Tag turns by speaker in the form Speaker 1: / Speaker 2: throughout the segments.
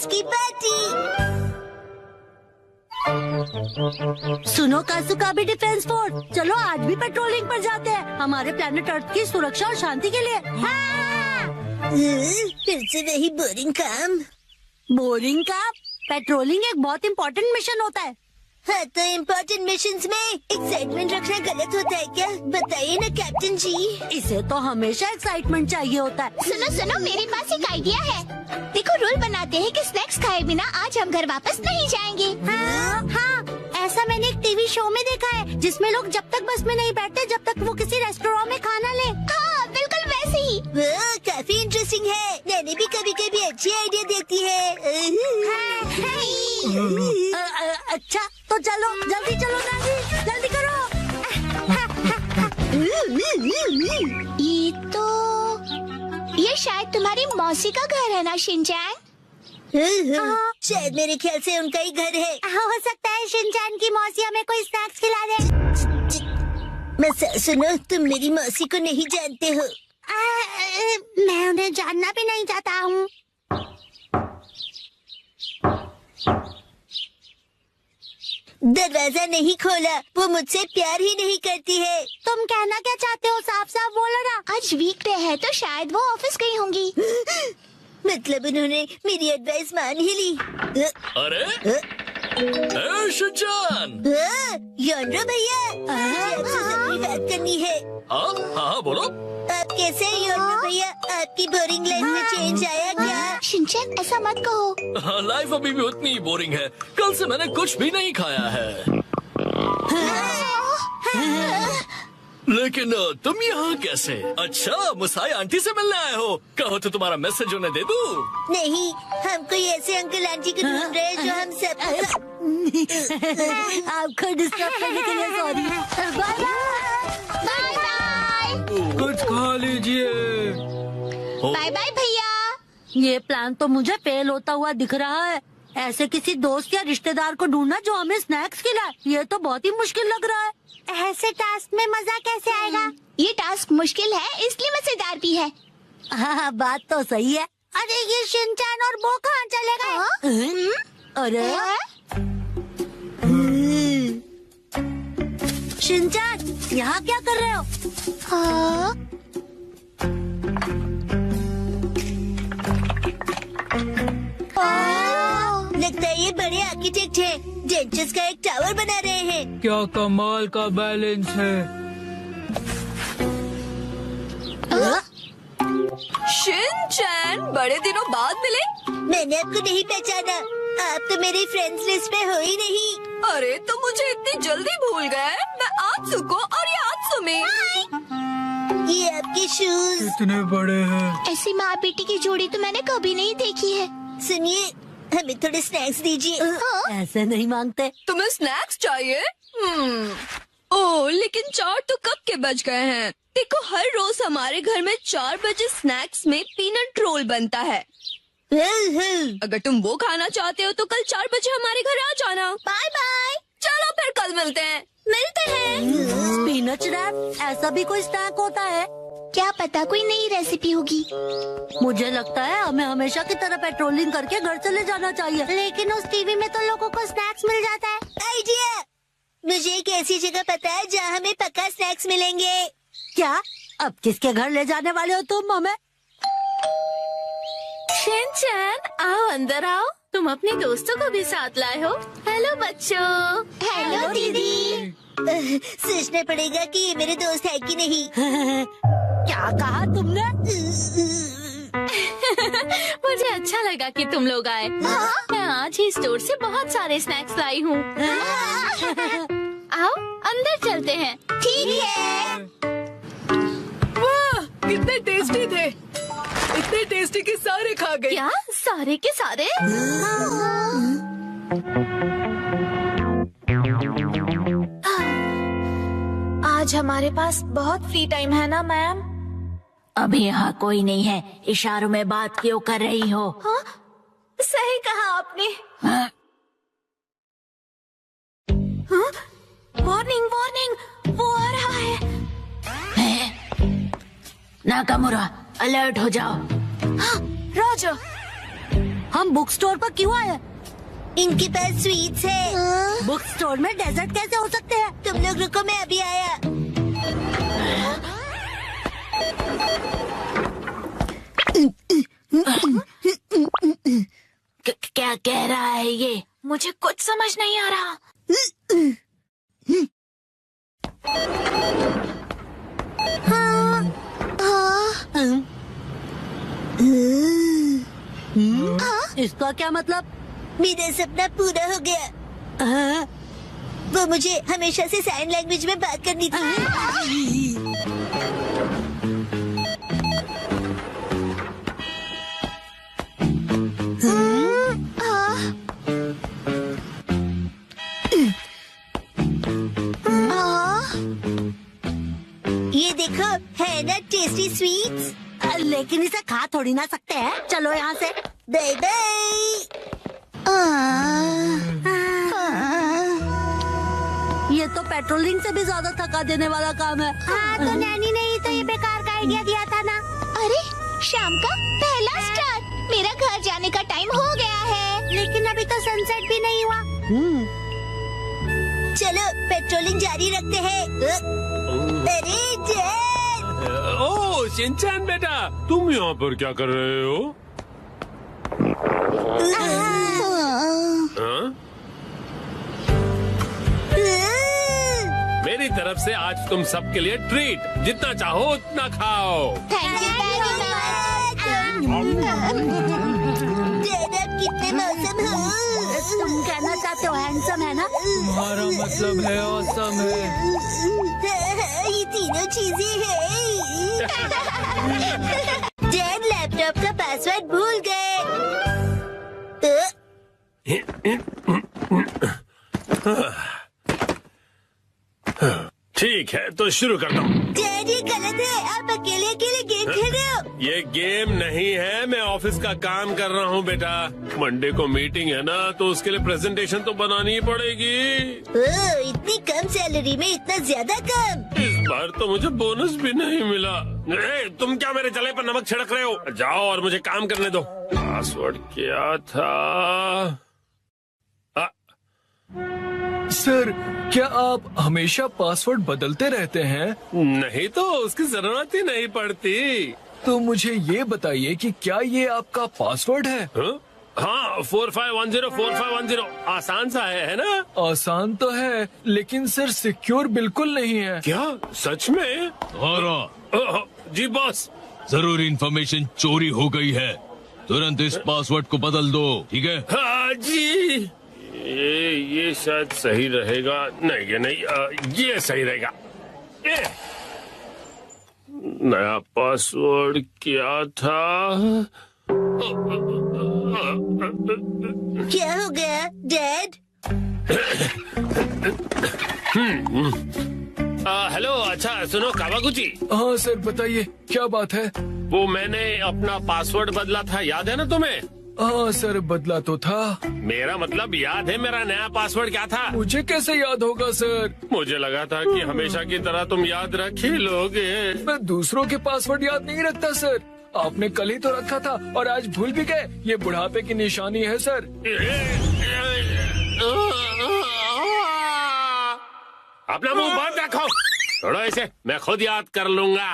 Speaker 1: की पार्टी।
Speaker 2: सुनो काजुका भी डिफेंस फोर्स, चलो आज भी पेट्रोलिंग पर जाते हैं हमारे प्लेनेट अर्थ की सुरक्षा और शांति के लिए।
Speaker 1: फिर से वही बोरिंग काम।
Speaker 2: बोरिंग काम? पेट्रोलिंग एक बहुत इम्पोर्टेंट मिशन होता है।
Speaker 1: हाँ, तो इम्पोर्टेंट मिशंस में एक्साइटमेंट रखना गलत होता है क्या? बताइए ना कैप्टन जी।
Speaker 2: इसे तो हमेशा एक्साइटमेंट चाहिए होता है।
Speaker 3: सुनो सुनो, मेरे पास एक आइडिया है। देखो, रूल बनाते हैं कि स्नैक्स खाए बिना आज हम घर वापस नहीं जाएंगे।
Speaker 2: हाँ, ऐसा मैंने एक टीवी शो में देखा है जिसमें लोग जब तक बस में नहीं बैठते जब तक वो किसी रेस्टोरेंट में खाना ले।
Speaker 3: हाँ, बिल्कुल वैसे ही।
Speaker 1: वो काफी इंटरेस्टिंग है। मैंने भी कभी कभी अच्छी आइडिया देती है।
Speaker 2: अच्छा तो चलो, जल्दी चलो दादी, जल्दी करो।
Speaker 3: ये शायद तुम्हारी मौसी का घर है ना शिनचैन?
Speaker 1: शायद मेरे ख्याल से उनका ही घर है।
Speaker 2: हो सकता है शिनचैन की मौसी हमें कोई स्नैक्स खिला दे।
Speaker 1: मसा सुनो, तुम मेरी मौसी को नहीं जानते हो।
Speaker 2: मैं उन्हें जानना भी नहीं चाहता हूँ।
Speaker 1: दरवाजा नहीं खोला, वो मुझसे प्यार ही नहीं करती है।
Speaker 2: तुम कहना क्या चाहते हो? साफ साफ बोलो ना।
Speaker 3: आज वीकडे है तो शायद वो ऑफिस गई होंगी।
Speaker 1: मतलब उन्होंने मेरी एडवाइस मान ही ली।
Speaker 4: अरे शिनचैन,
Speaker 1: योनरो भैया, मुझे आपसे जरूरी बात करनी है।
Speaker 4: हाँ हाँ बोलो।
Speaker 1: आप कैसे हैं योनरो भैया? आपकी बोरिंग लाइफ में चेंज आया क्या?
Speaker 3: शिनचैन, ऐसा मत कहो।
Speaker 4: लाइफ अभी भी उतनी ही बोरिंग है। कल से मैंने कुछ भी नहीं खाया है। लेकिन तुम यहाँ कैसे? अच्छा, मुसाई आंटी से मिलने आए हो। कहो तो तुम्हारा मैसेज उन्हें दे दूँ?
Speaker 1: नहीं, हम कोई ऐसे अंकल आंटी को ढूंढ रहे हैं जो हम सब।
Speaker 2: आपको डिस्टर्ब करने के लिए सॉरी। Bye
Speaker 3: bye bye.
Speaker 5: कुछ खा लीजिए।
Speaker 3: बाय बाय भैया।
Speaker 2: ये प्लान तो मुझे फेल होता हुआ दिख रहा है। ऐसे किसी दोस्त या रिश्तेदार को ढूंढना जो हमें स्नैक्स खिलाए, ये तो बहुत ही मुश्किल लग रहा है। ऐसे टास्क में मजा कैसे आएगा?
Speaker 3: ये टास्क मुश्किल है इसलिए मजेदार भी है।
Speaker 2: हाँ, बात तो सही है। अरे ये शिनचैन और वो कहाँ चले गए? अरे शिनचैन, यहाँ क्या कर रहे हो?
Speaker 3: हाँ?
Speaker 1: लगता है ये बड़े आर्किटेक्ट हैं। जेंचस का एक टावर बना रहे हैं।
Speaker 5: क्या कमाल का बैलेंस है।
Speaker 6: शिनचैन, बड़े दिनों बाद मिले।
Speaker 1: मैंने आपको नहीं पहचाना। आप तो मेरी फ्रेंड्स लिस्ट में हो ही नहीं।
Speaker 6: अरे तो मुझे इतनी जल्दी भूल गए। मैं आत्सुको और ये आत्सुमी।
Speaker 1: ये आपके शूज।
Speaker 5: इतने बड़े हैं।
Speaker 3: ऐसी माँ बेटी की जोड़ी तो मैंने कभी नहीं देखी है।
Speaker 1: सुनिए, हमें थोड़े स्नैक्स दीजिए।
Speaker 2: ऐसे नहीं मांगते।
Speaker 6: तुम्हें स्नैक्स चाहिए? ओह, लेकिन 4 तो कब के बज गए हैं। देखो, हर रोज हमारे घर में 4 बजे स्नैक्स में पीनट रोल बनता है। अगर तुम वो खाना चाहते हो तो कल 4 बजे हमारे घर आ जाना।
Speaker 3: Bye bye.
Speaker 6: चलो फिर कल मिलते हैं।
Speaker 3: मिलते हैं।
Speaker 2: स्पिनच रैप, ऐसा भी कोई स्नैक होता है?
Speaker 3: क्या पता कोई नई रेसिपी होगी।
Speaker 2: मुझे लगता है हमें हमेशा की तरह पेट्रोलिंग करके घर चले जाना चाहिए। लेकिन उस टीवी में तो लोगों को स्नैक्स मिल जाता है।
Speaker 1: आइडिया! मुझे एक ऐसी जगह पता है जहाँ हमें पक्का स्नैक्स मिलेंगे।
Speaker 2: क्या? अब किसके घर ले जाने वाले हो तुम हमें?
Speaker 6: शिनचैन, आओ अंदर आओ। तुम अपने दोस्तों को भी साथ लाए हो। हेलो बच्चों।
Speaker 3: हेलो दीदी।
Speaker 1: सोचना पड़ेगा कि ये मेरे दोस्त है कि नहीं।
Speaker 2: क्या कहा तुमने?
Speaker 6: मुझे अच्छा लगा कि तुम लोग आए। मैं आज ही स्टोर से बहुत सारे स्नैक्स लाई हूँ। आओ अंदर चलते हैं।
Speaker 3: ठीक है।
Speaker 6: वाह, कितने टेस्टी थे। इतने टेस्टी कि सारे खा गए। क्या सारे के सारे?
Speaker 7: आज हमारे पास बहुत फ्री टाइम है ना मैम?
Speaker 2: अभी यहाँ कोई नहीं है। इशारों में बात क्यों कर रही हो?
Speaker 7: हाँ? सही कहा आपने।
Speaker 2: हाँ?
Speaker 7: वार्निंग वार्निंग, वो आ रहा है।
Speaker 2: नाकामुरा, अलर्ट हो जाओ।
Speaker 7: हाँ, राजा।
Speaker 2: हम बुक स्टोर पर क्यों आए?
Speaker 1: इनके पास स्वीट्स है।
Speaker 2: बुक स्टोर में डेजर्ट कैसे हो सकते हैं?
Speaker 1: तुम लोग रुको, मैं अभी आया।
Speaker 2: क्या कह रहा है ये?
Speaker 7: मुझे कुछ समझ नहीं आ रहा।
Speaker 2: इसका क्या मतलब?
Speaker 1: मेरा सपना पूरा हो गया। वो मुझे हमेशा से साइन लैंग्वेज में बात करनी थी। ये देखो, है ना टेस्टी स्वीट्स।
Speaker 2: लेकिन इसे खा थोड़ी ना सकते हैं। चलो यहाँ से।
Speaker 1: Bye bye.
Speaker 2: ये तो पेट्रोलिंग से भी ज्यादा थका देने वाला काम है।
Speaker 1: हाँ, तो नैनी ने ही तो ये बेकार का आइडिया दिया था ना।
Speaker 3: अरे शाम का पहला स्टार। मेरा घर जाने का टाइम हो गया है।
Speaker 1: लेकिन अभी तो सनसेट भी नहीं हुआ। चलो पेट्रोलिंग जारी रखते हैं। अरे डैड!
Speaker 8: ओह शिनचैन बेटा, तुम यहाँ पर क्या कर रहे हो? हाँ? मेरी तरफ से आज तुम सबके लिए ट्रीट, जितना चाहो उतना खाओ।
Speaker 3: थैंक यू वेरी
Speaker 1: डैड, आप कितने मौसम हो।
Speaker 2: तुम कहना चाहते हो हैंडसम है ना?
Speaker 5: तुम्हारा मतलब है ऑसम है।
Speaker 1: ये तीनों चीजें हैं। डैड लैपटॉप का पासवर्ड भूल गए।
Speaker 8: ठीक है, तो शुरू करता हूँ।
Speaker 1: डैड, ये गलत है। आप अकेले अकेले गेम खेल रहे हो।
Speaker 8: ये गेम नहीं है, मैं ऑफिस का काम कर रहा हूँ बेटा। मंडे को मीटिंग है ना, तो उसके लिए प्रेजेंटेशन तो बनानी ही पड़ेगी।
Speaker 1: इतनी कम सैलरी में इतना ज्यादा काम।
Speaker 8: इस बार तो मुझे बोनस भी नहीं मिला। तुम क्या मेरे जले पर नमक छिड़क रहे हो? जाओ और मुझे काम करने दो। पासवर्ड क्या था?
Speaker 5: सर, क्या आप हमेशा पासवर्ड बदलते रहते हैं?
Speaker 8: नहीं तो उसकी जरूरत ही नहीं पड़ती।
Speaker 5: तो मुझे ये बताइए कि क्या ये आपका पासवर्ड है?
Speaker 8: हाँ, 4510 आसान सा है ना?
Speaker 5: आसान तो है, लेकिन सर सिक्योर बिल्कुल नहीं है।
Speaker 8: क्या सच में? जी बॉस।
Speaker 9: जरूरी इंफॉर्मेशन चोरी हो गई है, तुरंत इस पासवर्ड को बदल दो, ठीक है?
Speaker 8: हाँ जी। ये शायद सही रहेगा। नहीं, ये नहीं, ये सही रहेगा। नया पासवर्ड क्या था?
Speaker 1: क्या हो गया डैड?
Speaker 8: हेलो, अच्छा सुनो कावागुची।
Speaker 5: हाँ सर, बताइए क्या बात है?
Speaker 8: वो मैंने अपना पासवर्ड बदला था, याद है ना तुम्हें?
Speaker 5: हाँ सर, बदला तो था।
Speaker 8: मेरा मतलब याद है मेरा नया पासवर्ड क्या था?
Speaker 5: मुझे कैसे याद होगा सर?
Speaker 8: मुझे लगा था कि हमेशा की तरह तुम याद रख ही लोगे।
Speaker 5: मैं दूसरों के पासवर्ड याद नहीं रखता सर। आपने कल ही तो रखा था और आज भूल भी गए। ये बुढ़ापे की निशानी है सर।
Speaker 8: अपना मुंह बंद रखो। छोड़ो इसे, मैं खुद याद कर लूंगा।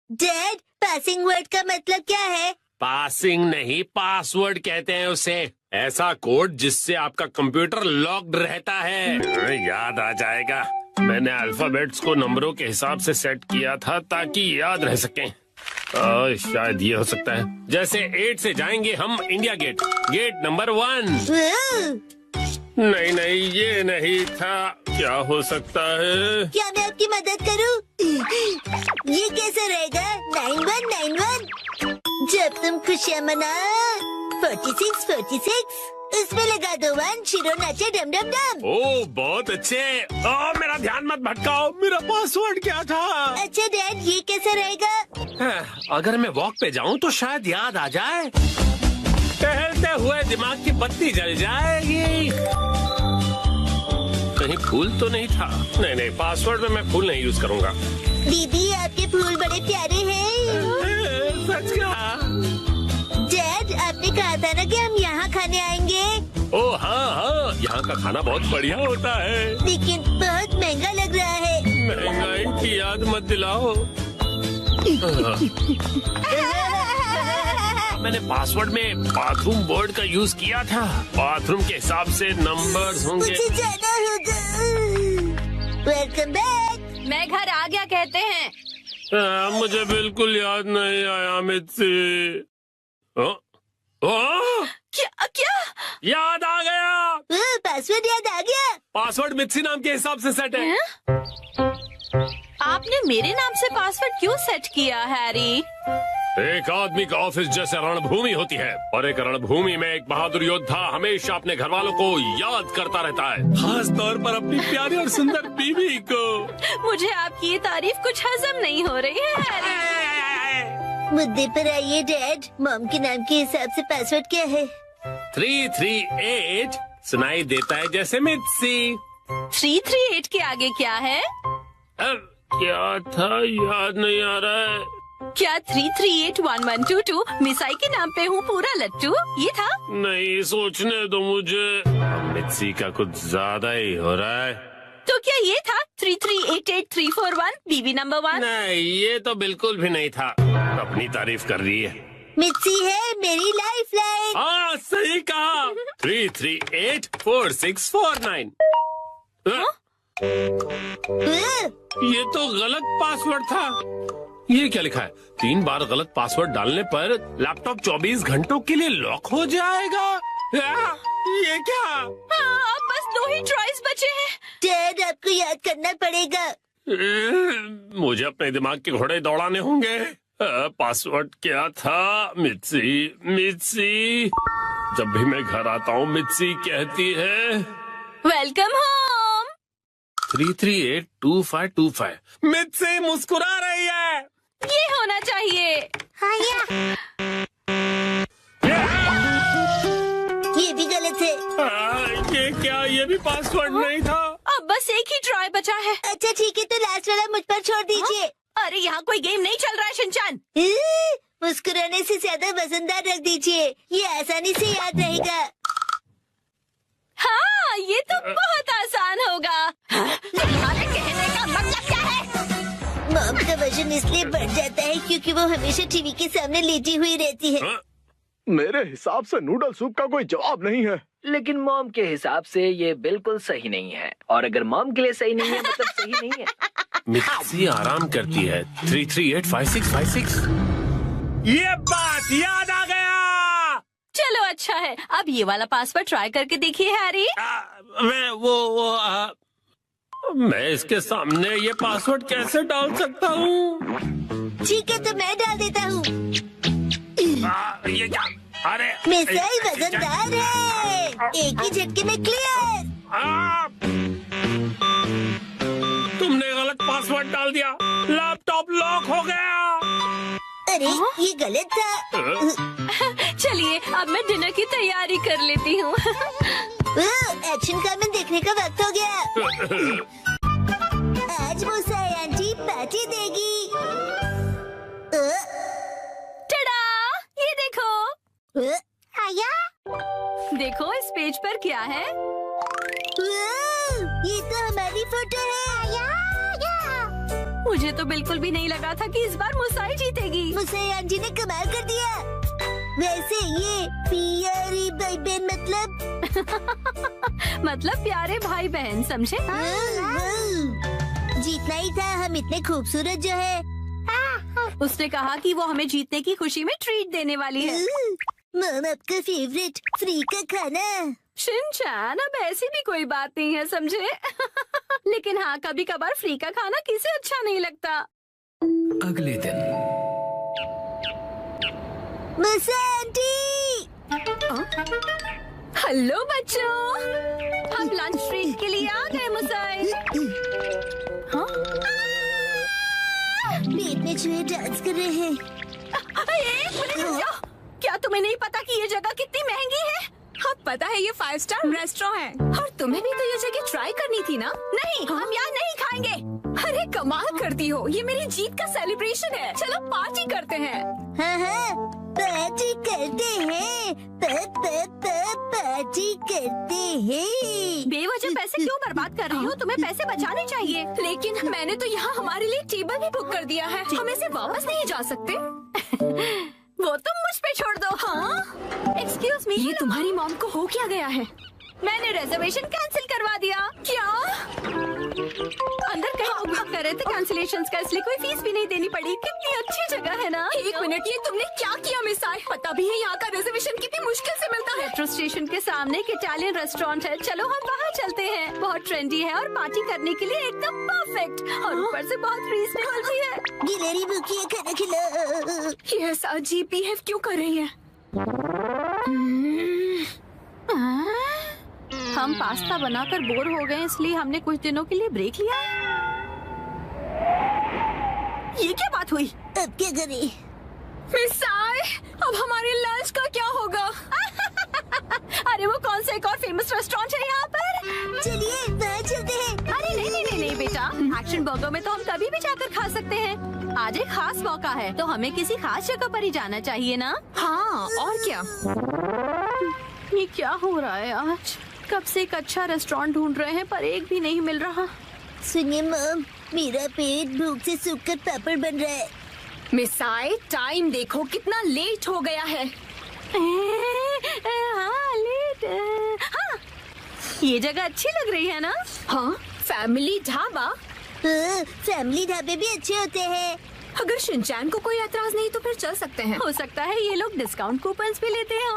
Speaker 1: डैड, पासिंग वर्ड का मतलब क्या है?
Speaker 8: पासिंग नहीं, पासवर्ड कहते हैं उसे। ऐसा कोड जिससे आपका कंप्यूटर लॉक्ड रहता है। याद आ जाएगा। मैंने अल्फाबेट्स को नंबरों के हिसाब से सेट किया था ताकि याद रह सकें। शायद ये हो सकता है। जैसे 8 से जाएंगे हम इंडिया गेट, गेट नंबर 1। नहीं, ये नहीं था। क्या हो सकता है?
Speaker 1: क्या मैं आपकी मदद करूं? ये कैसा रहेगा? 9191। जब तुम खुशियाँ मना 46 उसमें लगा दो 1, शिरो नाचे डम डम डम।
Speaker 8: ओह बहुत अच्छे। मेरा ध्यान मत भटकाओ। मेरा पासवर्ड क्या था?
Speaker 1: अच्छा डैड, ये कैसा रहेगा?
Speaker 8: अगर मैं वॉक पे जाऊं तो शायद याद आ जाए। टहलते हुए दिमाग की बत्ती जल जाएगी। कहीं फूल तो नहीं था? नहीं, पासवर्ड में मैं फूल नहीं यूज करूंगा।
Speaker 1: दीदी, आपके फूल बड़े प्यारे हैं।
Speaker 8: सच कहा।
Speaker 1: डैड, आपने कहा था ना कि हम यहाँ खाने आएंगे,
Speaker 8: ओह हाँ हाँ, यहाँ का खाना बहुत बढ़िया होता है।
Speaker 1: लेकिन बहुत महंगा लग रहा है।
Speaker 8: महंगाई की याद मत दिलाओ। मैंने पासवर्ड में बाथरूम बोर्ड का यूज किया था। बाथरूम के हिसाब से नंबर्स होंगे।
Speaker 1: मुझे जाना होगा। Welcome back.
Speaker 6: मैं घर आ गया कहते हैं।
Speaker 8: मुझे बिल्कुल याद नहीं आया मित्सी।
Speaker 6: क्या क्या?
Speaker 8: याद आ गया।
Speaker 1: पासवर्ड याद आ गया।
Speaker 8: पासवर्ड मित्सी नाम के हिसाब से सेट है।
Speaker 6: आपने मेरे नाम से पासवर्ड क्यों सेट किया हैरी?
Speaker 8: एक आदमी का ऑफिस जैसे रणभूमि होती है, और एक रणभूमि में एक बहादुर योद्धा हमेशा अपने घर वालों को याद करता रहता है, खास तौर पर अपनी प्यारी और सुंदर बीवी को।
Speaker 6: मुझे आपकी ये तारीफ कुछ हजम नहीं हो रही है हैरी।
Speaker 1: मुद्दे पर आइए डैड। मॉम के नाम के हिसाब से पासवर्ड क्या है?
Speaker 8: 338 सुनाई देता है जैसे मित्सी।
Speaker 6: 338 के आगे क्या है?
Speaker 8: क्या था याद नहीं आ रहा है।
Speaker 6: क्या 3381122 मिसाई के नाम पे हूँ पूरा लट्टू, ये था?
Speaker 8: नहीं, सोचने दो मुझे। मित्सी का कुछ ज्यादा ही हो रहा है।
Speaker 6: तो क्या ये था 3388341 बीबी नंबर 1?
Speaker 8: नहीं, ये तो बिल्कुल भी नहीं था। अपनी तारीफ कर रही है।
Speaker 1: मिर्ची है मेरी लाइफ लाइन।
Speaker 8: हाँ सही कहा। 3384649। ये तो गलत पासवर्ड था। ये क्या लिखा है? 3 बार गलत पासवर्ड डालने पर लैपटॉप 24 घंटों के लिए लॉक हो जाएगा। ये क्या?
Speaker 6: हाँ, अब बस 2 ही ट्राइज बचे हैं।
Speaker 1: डैड आपको याद करना पड़ेगा।
Speaker 8: मुझे अपने दिमाग के घोड़े दौड़ाने होंगे। पासवर्ड क्या था? मित्सी मित्सी। जब भी मैं घर आता हूँ मित्सी कहती है
Speaker 6: वेलकम होम।
Speaker 8: 3382525। मित्सी मुस्कुरा रही है।
Speaker 6: ये होना चाहिए।
Speaker 1: ये भी गलत है।
Speaker 8: ये क्या? ये भी पासवर्ड नहीं था।
Speaker 6: अब बस एक ही ट्राई बचा है।
Speaker 1: अच्छा ठीक है, तो लास्ट वाला मुझ पर छोड़ दीजिए।
Speaker 6: अरे यहाँ कोई गेम नहीं चल रहा है शिनचान।
Speaker 1: मुस्कुराने से ज्यादा वजनदार रख दीजिए, ये आसानी से याद रहेगा।
Speaker 6: हाँ, ये तो बहुत आसान होगा। तुम्हारे कहने का मतलब क्या है?
Speaker 1: मॉम का वजन इसलिए बढ़ जाता है क्योंकि वो हमेशा टीवी के सामने लेटी हुई रहती है।
Speaker 10: मेरे हिसाब से नूडल सूप का कोई जवाब नहीं है।
Speaker 5: लेकिन मॉम के हिसाब से ये बिल्कुल सही नहीं है, और अगर मॉम के लिए सही नहीं है मतलब सही नहीं है।
Speaker 8: मित्सी आराम करती है। 3385656। ये बात याद आ गया।
Speaker 6: चलो अच्छा है, अब ये वाला पासवर्ड ट्राई करके देखिए हैरी।
Speaker 8: मैं इसके सामने ये पासवर्ड कैसे डाल सकता हूँ?
Speaker 1: ठीक है, तो मैं डाल देता हूँ।
Speaker 8: ये क्या? अरे
Speaker 1: मिसाई वजनदार है, एक ही झटके में क्लियर।
Speaker 8: तुमने गलत पासवर्ड डाल दिया। लैपटॉप लॉक हो गया।
Speaker 1: अरे ये गलत था।
Speaker 6: चलिए अब मैं डिनर की तैयारी कर लेती हूँ।
Speaker 1: एक्शन कमेंट देखने का वक्त हो गया। आज मुसाई आंटी पार्टी देगी।
Speaker 6: टडा, ये देखो।
Speaker 1: आया?
Speaker 6: देखो इस पेज पर क्या है।
Speaker 1: ये तो हमारी फोटो है।
Speaker 6: मुझे तो बिल्कुल भी नहीं लगा था कि इस बार मुसाई जीतेगी।
Speaker 1: मुसाई आंटी ने कमाल कर दिया। वैसे ये प्यारे भाई बहन
Speaker 6: मतलब प्यारे भाई बहन, समझे?
Speaker 1: जीतना ही था, हम इतने खूबसूरत जो है।
Speaker 6: उसने कहा कि वो हमें जीतने की खुशी में ट्रीट देने वाली है।
Speaker 1: मॉम आपका फेवरेट फ्री का खाना।
Speaker 6: शिनचान, अब ऐसी भी कोई बात नहीं है, समझे? लेकिन हाँ, कभी कभार फ्री का खाना किसे अच्छा नहीं लगता।
Speaker 5: अगले दिन
Speaker 1: मुसाई आंटी।
Speaker 6: हेलो बच्चों, हम लंच ट्रीट के लिए आ गए मुसाई। हाँ?
Speaker 1: पेट में चूहे डांस कर रहे हैं।
Speaker 6: क्या तुम्हें नहीं पता कि ये जगह कितनी महंगी है? हाँ पता है, ये 5 स्टार रेस्टोरेंट है। और तुम्हें भी तो ये जगह ट्राई करनी थी ना? नहीं, हम यहाँ नहीं खाएंगे। अरे कमाल करती हो, ये मेरी जीत का सेलिब्रेशन है। चलो पार्टी करते हैं।
Speaker 1: हाँ हाँ, पार्टी करते हैं। पार्टी करते हैं।
Speaker 2: बेवजह पैसे क्यों बर्बाद कर रही हो? तुम्हें पैसे बचाने चाहिए।
Speaker 7: लेकिन मैंने तो यहाँ हमारे लिए टेबल भी बुक कर दिया है, हम इसे वापस नहीं जा सकते।
Speaker 2: वो तुम मुझ पे छोड़ दो।
Speaker 7: हाँ?
Speaker 2: एक्सक्यूज मी,
Speaker 7: ये तुम्हारी मॉम को हो क्या गया है?
Speaker 2: मैंने रिजर्वेशन कैंसिल करवा दिया।
Speaker 7: क्या?
Speaker 2: अंदर कहीं बुक कर रहे थे कैंसिलेशंस का, इसलिए कोई फीस भी नहीं देनी पड़ी। कितनी अच्छी जगह है ना।
Speaker 7: एक मिनट, ये तुमने क्या किया मिस आय? पता भी है यहाँ का रिजर्वेशन कितनी मुश्किल से मिलता है।
Speaker 2: मेट्रो स्टेशन के सामने एक इटालियन रेस्टोरेंट है, चलो हम वहाँ चलते हैं। बहुत ट्रेंडी है और पार्टी करने के लिए एकदम परफेक्ट, और ऊपर से बहुत रीजनेबल भी है।
Speaker 1: गिलहरी भूखी है, खाना खिलाओ।
Speaker 7: ये ऐसा अजीब बिहेव क्यों कर रही है?
Speaker 2: हम पास्ता बनाकर बोर हो गए, इसलिए हमने कुछ दिनों के लिए ब्रेक लिया है। ये क्या बात हुई?
Speaker 1: अब क्या करें?
Speaker 7: मिस आय, अब हमारे लंच का क्या होगा?
Speaker 2: अरे वो कौन सा एक और फेमस रेस्टोरेंट है यहाँ पर?
Speaker 1: चलिए वहाँ चलते हैं।
Speaker 2: अरे नहीं बेटा, एक्शन बर्गर में तो हम कभी भी जाकर खा सकते हैं। आज एक खास मौका है, तो हमें किसी खास जगह पर ही जाना चाहिए ना।
Speaker 7: हाँ, और क्या?
Speaker 2: ये क्या हो रहा है आज? कब से एक अच्छा रेस्टोरेंट ढूंढ रहे हैं, पर एक भी नहीं मिल रहा।
Speaker 1: सुनिए मॉम, मेरा पेट भूख से सूखकर पापड़ बन रहा है।
Speaker 7: मिस आय, टाइम देखो कितना लेट हो गया है।
Speaker 2: हाँ, लेट। हाँ, ये जगह अच्छी लग रही है ना?
Speaker 7: हाँ, फैमिली ढाबा।
Speaker 1: फैमिली ढाबे भी अच्छे होते हैं।
Speaker 7: अगर शिनचैन को कोई एतराज नहीं तो फिर चल सकते हैं।
Speaker 2: हो सकता है ये लोग डिस्काउंट कूपन्स भी लेते हो।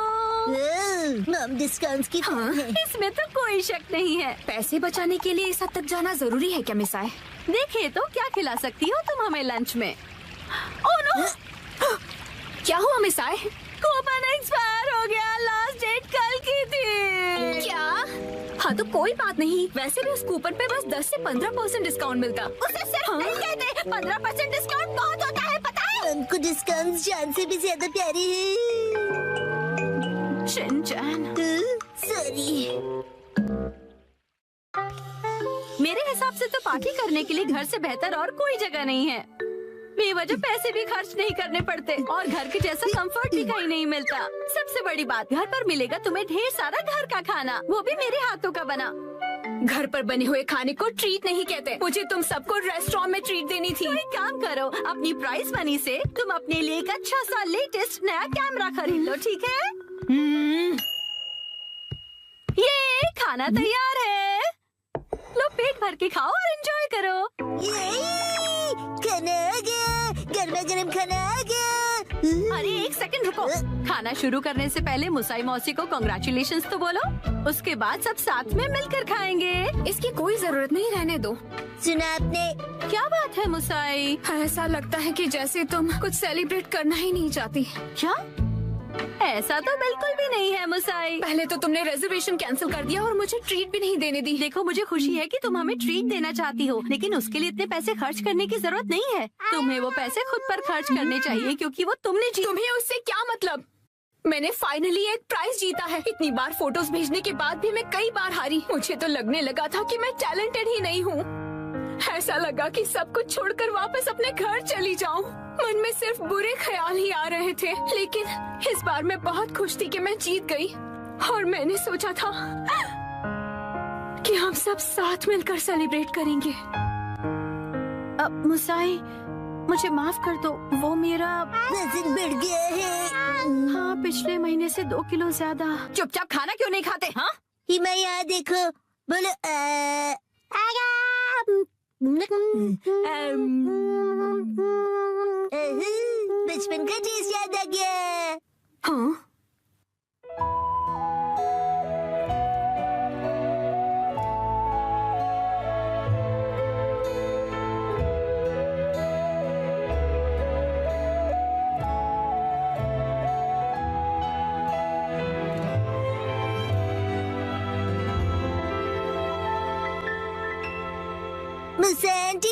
Speaker 1: मॉम डिस्काउंट्स की
Speaker 7: हाँ,
Speaker 2: इसमें तो कोई शक नहीं है।
Speaker 7: पैसे बचाने के लिए इस हद तक जाना जरूरी है क्या मिस आय?
Speaker 2: देखिए तो क्या खिला सकती हो तुम हमें लंच में? Oh no!
Speaker 7: क्या हुआ मिस आय?
Speaker 2: कूपन एक्सपायर हो गया, लास्ट डेट कल की थी।
Speaker 7: क्या? हाँ तो कोई बात नहीं, वैसे भी उस कूपन पे बस 10 से 15% डिस्काउंट मिलता।
Speaker 2: उसे सिर्फ नहीं कहते, 15% डिस्काउंट बहुत होता है, पता है?
Speaker 1: हमको डिस्काउंट जान से भी ज्यादा प्यारे हैं।
Speaker 2: Shinchan,
Speaker 1: sorry.
Speaker 2: मेरे हिसाब से तो पार्टी करने के लिए घर से बेहतर और कोई जगह नहीं है। बेवजह पैसे भी खर्च नहीं करने पड़ते और घर के जैसा कंफर्ट भी कहीं नहीं मिलता। सबसे बड़ी बात, घर पर मिलेगा तुम्हें ढेर सारा घर का खाना, वो भी मेरे हाथों का बना।
Speaker 7: घर पर बने हुए खाने को ट्रीट नहीं कहते। मुझे तुम सबको रेस्टोरेंट में ट्रीट देनी थी।
Speaker 2: तो एक काम करो, अपनी प्राइस मनी से तुम अपने लिए एक अच्छा सा लेटेस्ट नया कैमरा खरीद लो, ठीक है? ये खाना तैयार है, लो पेट भर के खाओ और एंजॉय करो।
Speaker 1: खाना आ गया, गर्मा गर्म खाना आ गया।
Speaker 2: अरे एक सेकंड रुको, खाना शुरू करने से पहले मुसाई मौसी को कांग्रेचुलेशंस तो बोलो, उसके बाद सब साथ में मिलकर खाएंगे।
Speaker 7: इसकी कोई जरूरत नहीं, रहने दो।
Speaker 1: सुना आपने?
Speaker 2: क्या बात है मुसाई?
Speaker 7: ऐसा लगता है कि जैसे तुम कुछ सेलिब्रेट करना ही नहीं चाहती।
Speaker 2: क्या? ऐसा तो बिल्कुल भी नहीं है मुसाई।
Speaker 7: पहले तो तुमने रिजर्वेशन कैंसिल कर दिया और मुझे ट्रीट भी नहीं देने दी।
Speaker 2: देखो मुझे खुशी है कि तुम हमें ट्रीट देना चाहती हो, लेकिन उसके लिए इतने पैसे खर्च करने की जरूरत नहीं है। तुम्हें वो पैसे खुद पर खर्च करने चाहिए, क्योंकि वो तुमने
Speaker 7: तुम्हें उससे क्या मतलब? मैंने फाइनली एक प्राइज जीता है। इतनी बार फोटोज भेजने के बाद भी मैं कई बार हारी। मुझे तो लगने लगा था कि मैं टैलेंटेड ही नहीं हूँ। ऐसा लगा कि सब कुछ छोड़कर वापस अपने घर चली जाऊं। मन में सिर्फ बुरे ख्याल ही आ रहे थे, लेकिन इस बार मैं बहुत खुश थी कि मैं जीत गई। और मैंने सोचा था कि हम सब साथ मिलकर सेलिब्रेट करेंगे।
Speaker 2: अब मुसाई, मुझे माफ कर दो, वो मेरा
Speaker 1: वजन बढ़ गया है।
Speaker 2: हाँ, पिछले महीने से 2 किलो ज्यादा। चुपचाप खाना क्यों नहीं खाते? हाँ,
Speaker 1: हिमा यहाँ देखो, बोलो बचपन का टेस्ट याद आ गया।
Speaker 7: हाँ?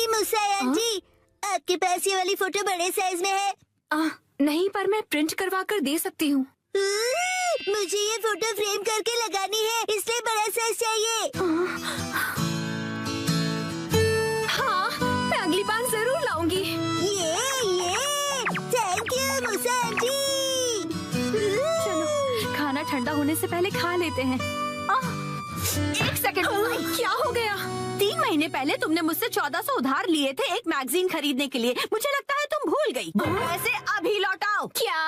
Speaker 1: मुसा आंटी, आपके पास ये वाली फोटो बड़े साइज में है?
Speaker 7: नहीं, पर मैं प्रिंट करवा कर दे सकती हूँ।
Speaker 1: मुझे ये फोटो फ्रेम करके लगानी है, इसलिए बड़ा साइज चाहिए।
Speaker 7: हाँ, मैं अगली बार जरूर लाऊंगी।
Speaker 1: ये थैंक यू मुसा आंटी।
Speaker 7: चलो
Speaker 2: ठंडा होने से पहले खा लेते हैं। एक सेकंड, क्या हो गया? 3 महीने पहले तुमने मुझसे 1400 उधार लिए थे एक मैगजीन खरीदने के लिए। मुझे लगता है तुम भूल गई। पैसे अभी लौटाओ।
Speaker 7: क्या?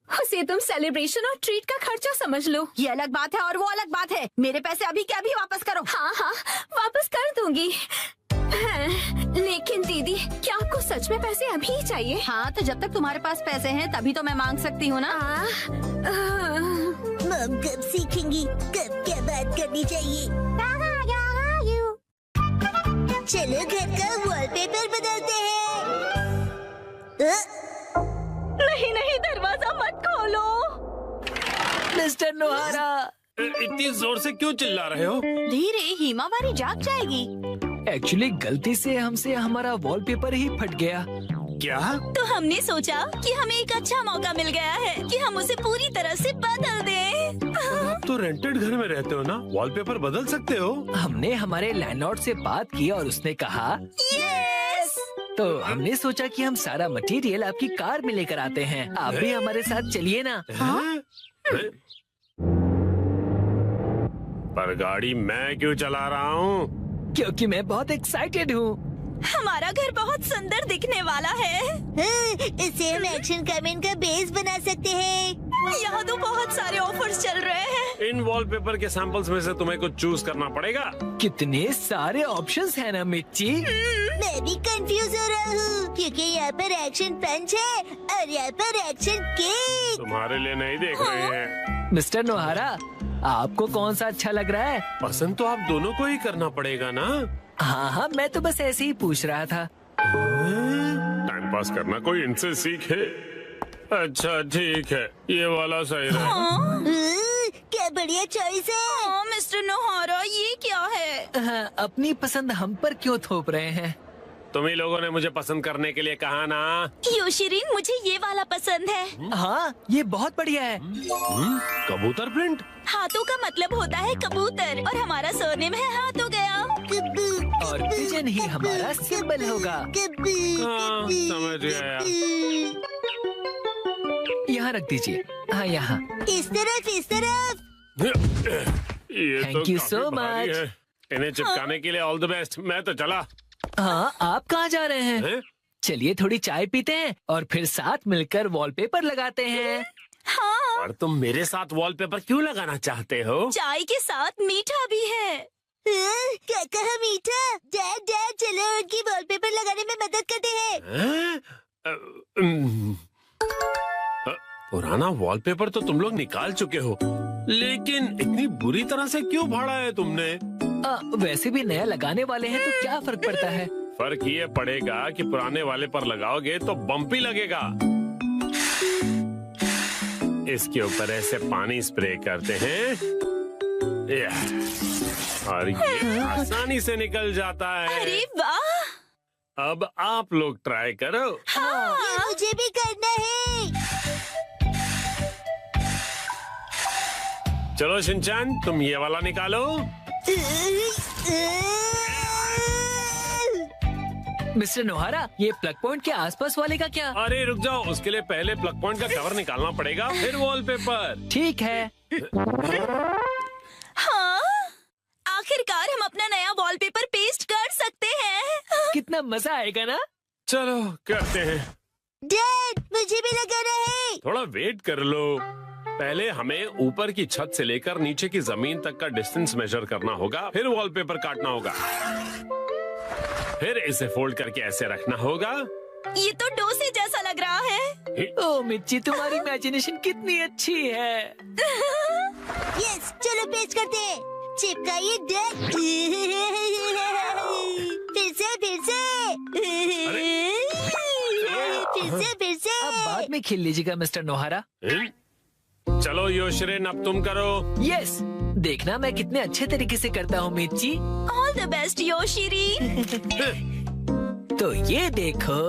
Speaker 7: उसे तुम सेलिब्रेशन और ट्रीट का खर्चा समझ लो।
Speaker 2: ये अलग बात है और वो अलग बात है। मेरे पैसे अभी के अभी वापस करो।
Speaker 7: हाँ हाँ, वापस कर दूंगी। लेकिन दीदी, क्या आपको सच में पैसे अभी ही चाहिए?
Speaker 2: हाँ, तो जब तक तुम्हारे पास पैसे हैं तभी तो मैं मांग सकती हूँ ना।
Speaker 1: मम कब सीखेंगी कब क्या बात करनी चाहिए? चलो घर का वॉलपेपर बदलते हैं।
Speaker 2: नहीं नहीं, दरवाजा मत खोलो।
Speaker 5: मिस्टर नोहारा,
Speaker 8: इतनी जोर से क्यों चिल्ला रहे हो?
Speaker 2: धीरे, हिमावारी जाग जाएगी।
Speaker 5: एक्चुअली गलती से हमसे हमारा वॉलपेपर ही फट गया।
Speaker 8: क्या?
Speaker 3: तो हमने सोचा कि हमें एक अच्छा मौका मिल गया है कि हम उसे पूरी तरह से बदल दें।
Speaker 8: तो रेंटेड घर में रहते हो ना, वॉलपेपर बदल सकते हो।
Speaker 5: हमने हमारे लैंडलॉर्ड से बात की और उसने कहा
Speaker 3: यस।
Speaker 5: तो हमने सोचा कि हम सारा मटेरियल आपकी कार में लेकर आते हैं। आप भी हमारे साथ चलिए ना।
Speaker 8: पर गाड़ी मैं क्यों चला रहा हूँ?
Speaker 5: क्योंकि मैं बहुत एक्साइटेड हूँ।
Speaker 3: हमारा घर बहुत सुंदर दिखने वाला है।
Speaker 1: इसे हम एक्शन कमेंट का बेस बना सकते हैं।
Speaker 3: यहाँ तो बहुत सारे ऑफर्स चल रहे हैं।
Speaker 8: इन वॉलपेपर के सैंपल्स में से तुम्हें कुछ चूज करना पड़ेगा।
Speaker 5: कितने सारे ऑप्शंस हैं ना मिर्ची।
Speaker 1: मैं भी कंफ्यूज हो रहा हूँ क्योंकि यहाँ पर एक्शन पंच है और यहाँ पर एक्शन केक।
Speaker 8: तुम्हारे लिए नहीं देख रहे हैं।
Speaker 5: मिस्टर नोहारा, आपको कौन सा अच्छा लग रहा है?
Speaker 8: पसंद तो आप दोनों को ही करना पड़ेगा ना।
Speaker 5: हाँ हाँ, मैं तो बस ऐसे ही पूछ रहा था।
Speaker 8: टाइम पास करना कोई इनसे सीखे। अच्छा ठीक है, ये वाला सही रहेगा।
Speaker 1: क्या बढ़िया चॉइस है।
Speaker 3: हाँ, मिस्टर नोहारा, ये क्या है?
Speaker 5: हाँ, अपनी पसंद हम पर क्यों थोप रहे हैं?
Speaker 8: तुम ही लोगों ने मुझे पसंद करने के लिए कहा ना।
Speaker 3: योशिरीन, मुझे ये वाला पसंद है।
Speaker 5: हाँ, ये बहुत बढ़िया है।
Speaker 8: कबूतर प्रिंट।
Speaker 3: हाथों का मतलब होता है कबूतर और हमारा सरनेम है हाथों गया।
Speaker 5: और पिजन ही हमारा सिंबल होगा।
Speaker 8: हाँ, समझ गया।
Speaker 5: यहाँ रख दीजिए। हाँ, यहाँ।
Speaker 1: इस तरफ।
Speaker 8: ये
Speaker 5: Thank
Speaker 8: तो
Speaker 5: you
Speaker 8: काफी
Speaker 5: so
Speaker 8: भारी
Speaker 5: much.
Speaker 8: है। इन्हें चिपकाने के लिए ऑल द बेस्ट। मैं तो चला।
Speaker 5: हाँ, आप कहाँ जा रहे हैं?
Speaker 8: हैं?
Speaker 5: चलिए थोड़ी चाय पीते हैं और फिर साथ मिलकर वॉलपेपर लगाते हैं।
Speaker 3: हाँ,
Speaker 8: और तुम मेरे साथ वॉलपेपर क्यों लगाना चाहते हो?
Speaker 3: चाय के साथ मीठा भी है।
Speaker 1: क्या कहा मीठा? डैड चलो उनकी वॉलपेपर लगाने में मदद करते हैं।
Speaker 8: हैं? पुराना वॉलपेपर तो तुम लोग निकाल चुके हो, लेकिन इतनी बुरी तरह से क्यों फाड़ा है तुमने?
Speaker 5: वैसे भी नया लगाने वाले हैं तो क्या फर्क पड़ता है?
Speaker 8: फर्क ये पड़ेगा कि पुराने वाले पर लगाओगे तो बम्पी लगेगा। इसके ऊपर ऐसे पानी स्प्रे करते हैं और ये आसानी से निकल जाता है।
Speaker 3: अरे वाह!
Speaker 8: अब आप लोग ट्राई करो।
Speaker 1: ये मुझे भी करना है।
Speaker 8: चलो शिनचैन, तुम ये वाला निकालो।
Speaker 5: मिस्टर नोहारा, ये प्लग पॉइंट के आसपास वाले का क्या?
Speaker 8: अरे रुक जाओ, उसके लिए पहले प्लग पॉइंट का कवर निकालना पड़ेगा, फिर वॉलपेपर।
Speaker 5: ठीक है।
Speaker 3: हाँ, आखिरकार हम अपना नया वॉलपेपर पेस्ट कर सकते हैं।
Speaker 5: कितना मजा आएगा ना?
Speaker 8: चलो करते हैं।
Speaker 1: डैड मुझे भी लगाना है।
Speaker 8: थोड़ा वेट कर लो। पहले हमें ऊपर की छत से लेकर नीचे की जमीन तक का डिस्टेंस मेजर करना होगा, फिर वॉलपेपर काटना होगा, फिर इसे फोल्ड करके ऐसे रखना होगा।
Speaker 3: ये तो डोसे जैसा लग रहा है।
Speaker 5: ओ मिर्ची, तुम्हारी इमेजिनेशन कितनी अच्छी है।
Speaker 1: यस, चलो पेस्ट करते हैं। चिपकाइए डैड। फिर से।
Speaker 5: अब बाद में खेल लीजिएगा मिस्टर नोहारा।
Speaker 8: चलो योशरेन, अब तुम करो।
Speaker 5: यस, देखना मैं कितने अच्छे तरीके से करता हूँ मिर्ची।
Speaker 3: All the best Yoshiri.
Speaker 5: तो ये देखो।